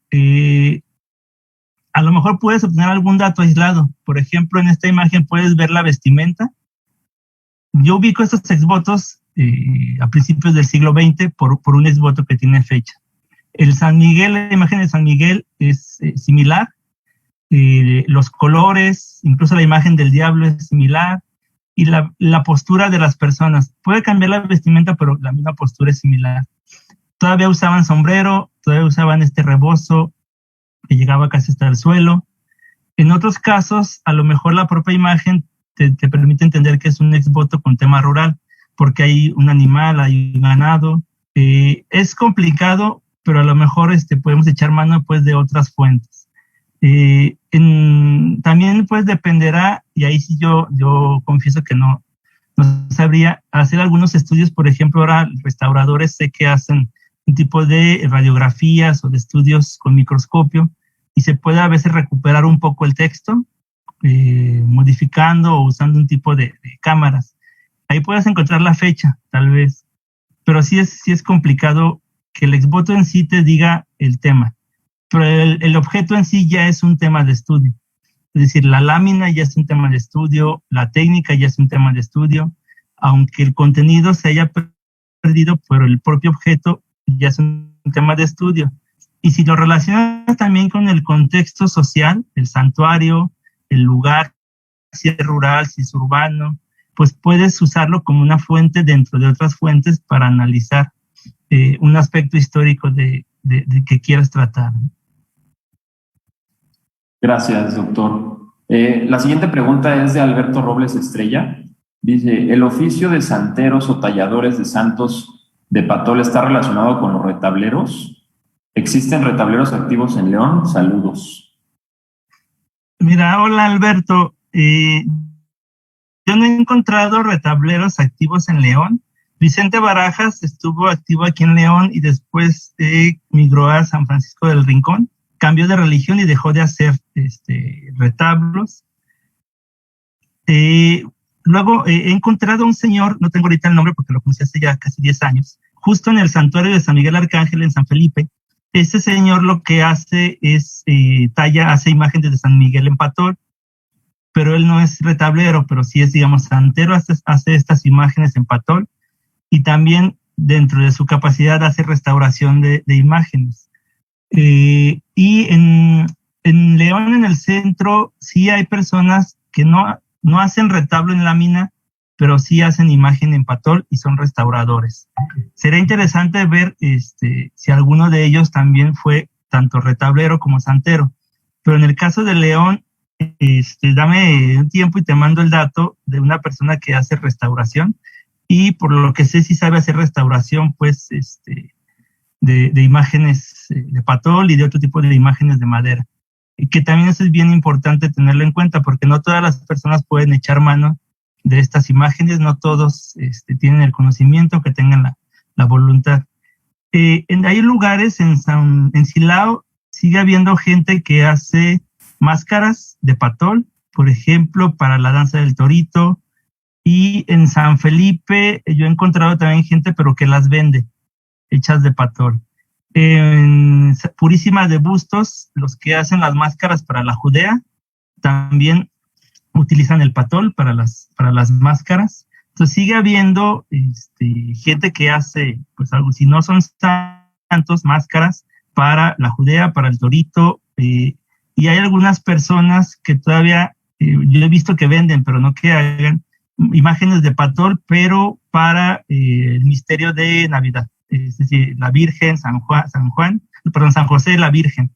A lo mejor puedes obtener algún dato aislado. Por ejemplo, en esta imagen puedes ver la vestimenta. Yo ubico estos exvotos a principios del siglo XX por un exvoto que tiene fecha. El San Miguel, la imagen de San Miguel es similar. Los colores, incluso la imagen del diablo es similar. Y la postura de las personas. Puede cambiar la vestimenta, pero la misma postura es similar. Todavía usaban sombrero, todavía usaban este rebozo que llegaba casi hasta el suelo. En otros casos, a lo mejor la propia imagen te permite entender que es un exvoto con tema rural, porque hay un animal, hay un ganado. Es complicado, pero a lo mejor podemos echar mano pues de otras fuentes. También pues dependerá, y ahí sí yo confieso que no sabría hacer algunos estudios. Por ejemplo, ahora restauradores sé que hacen un tipo de radiografías o de estudios con microscopio, y se puede a veces recuperar un poco el texto, modificando o usando un tipo de cámaras. Ahí puedes encontrar la fecha, tal vez, pero sí es complicado que el exvoto en sí te diga el tema, pero el objeto en sí ya es un tema de estudio. Es decir, la lámina ya es un tema de estudio, la técnica ya es un tema de estudio, aunque el contenido se haya perdido, pero el propio objeto ya es un tema de estudio. Y si lo relacionas también con el contexto social, el santuario, el lugar, si es rural, si es urbano, pues puedes usarlo como una fuente dentro de otras fuentes para analizar un aspecto histórico de que quieras tratar. Gracias, doctor. La siguiente pregunta es de Alberto Robles Estrella. Dice, ¿el oficio de santeros o talladores de santos de Patol está relacionado con los retableros? ¿Existen retableros activos en León? Saludos. Mira, hola Alberto. Yo no he encontrado retableros activos en León. Vicente Barajas estuvo activo aquí en León y después migró a San Francisco del Rincón, cambió de religión y dejó de hacer retablos. Luego he encontrado un señor, no tengo ahorita el nombre porque lo conocí hace ya casi 10 años, justo en el santuario de San Miguel Arcángel en San Felipe. Ese señor lo que hace es hace imágenes de San Miguel en Patol, pero él no es retablero, pero sí es, digamos, santero, hace estas imágenes en Patol, y también dentro de su capacidad hace restauración de imágenes. Y en León, en el centro, sí hay personas que no hacen retablo en lámina, pero sí hacen imagen en Patol y son restauradores. Sería interesante ver si alguno de ellos también fue tanto retablero como santero. Pero en el caso de León, dame un tiempo y te mando el dato de una persona que hace restauración, y por lo que sé sí sabe hacer restauración, pues, de imágenes de Patol y de otro tipo de imágenes de madera. Y que también eso es bien importante tenerlo en cuenta, porque no todas las personas pueden echar mano de estas imágenes, no todos tienen el conocimiento, que tengan la voluntad. Hay lugares en Silao, sigue habiendo gente que hace máscaras de Patol, por ejemplo, para la danza del torito, y en San Felipe yo he encontrado también gente, pero que las vende, hechas de Patol. En Purísima de Bustos, los que hacen las máscaras para la Judea, también utilizan el Patol para las máscaras. Entonces sigue habiendo gente que hace, pues algo, si no son tantos, máscaras para la Judea, para el torito, y hay algunas personas que todavía, yo he visto que venden, pero no que hagan, imágenes de Patol, pero para el misterio de Navidad. Es decir, la Virgen, San José, la Virgen.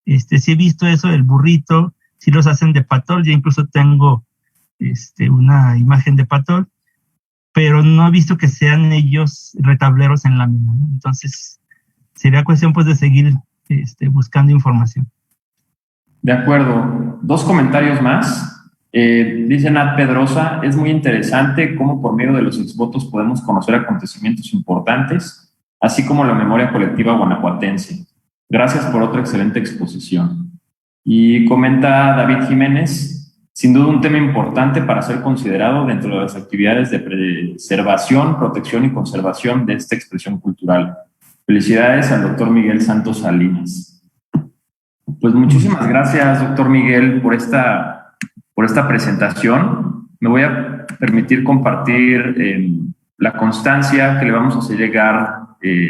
Sí he visto eso, el burrito, sí los hacen de Patol. Yo incluso tengo una imagen de Patol, pero no he visto que sean ellos retableros en lámina, ¿no? Entonces, sería cuestión pues de seguir buscando información. De acuerdo. 2 comentarios más. Dice Nat Pedrosa, es muy interesante cómo por medio de los exvotos podemos conocer acontecimientos importantes, así como la memoria colectiva guanajuatense. Gracias por otra excelente exposición. Y comenta David Jiménez, sin duda un tema importante para ser considerado dentro de las actividades de preservación, protección y conservación de esta expresión cultural. Felicidades al doctor Miguel Santos Salinas. Pues muchísimas gracias, doctor Miguel, por esta presentación. Me voy a permitir compartir la constancia que le vamos a hacer llegar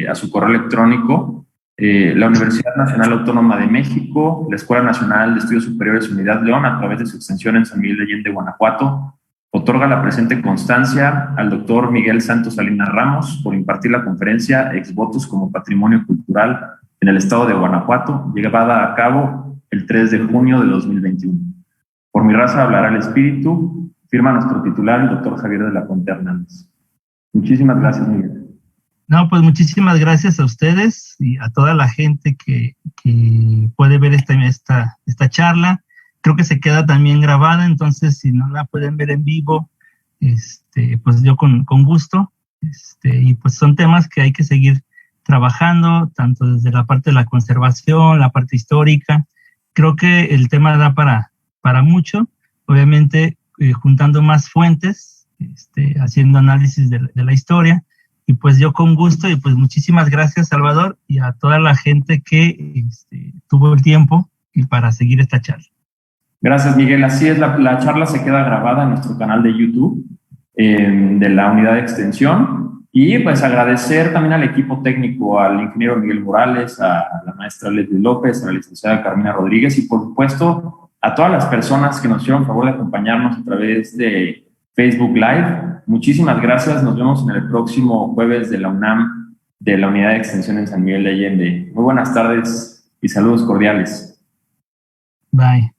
a su correo electrónico. La Universidad Nacional Autónoma de México, la Escuela Nacional de Estudios Superiores Unidad León, a través de su extensión en San Miguel de Allende, Guanajuato, otorga la presente constancia al doctor Miguel Santos Salinas Ramos por impartir la conferencia Ex Votos como Patrimonio Cultural en el estado de Guanajuato, llevada a cabo el 3 de junio de 2021. Por mi raza hablará el espíritu, firma nuestro titular, el doctor Javier de la Fuente Hernández. Muchísimas gracias, Miguel. No, pues muchísimas gracias a ustedes y a toda la gente que puede ver esta charla. Creo que se queda también grabada, entonces si no la pueden ver en vivo, pues yo con gusto. Y pues son temas que hay que seguir trabajando, tanto desde la parte de la conservación, la parte histórica. Creo que el tema da para mucho, obviamente juntando más fuentes, haciendo análisis de la historia. Y pues yo con gusto, y pues muchísimas gracias, Salvador, y a toda la gente que tuvo el tiempo y para seguir esta charla. Gracias, Miguel. Así es, la charla se queda grabada en nuestro canal de YouTube de la unidad de extensión. Y pues agradecer también al equipo técnico, al ingeniero Miguel Morales, a la maestra Leslie López, a la licenciada Carmina Rodríguez y por supuesto a todas las personas que nos hicieron favor de acompañarnos a través de Facebook Live. Muchísimas gracias. Nos vemos en el próximo jueves de la UNAM, de la Unidad de Extensión en San Miguel de Allende. Muy buenas tardes y saludos cordiales. Bye.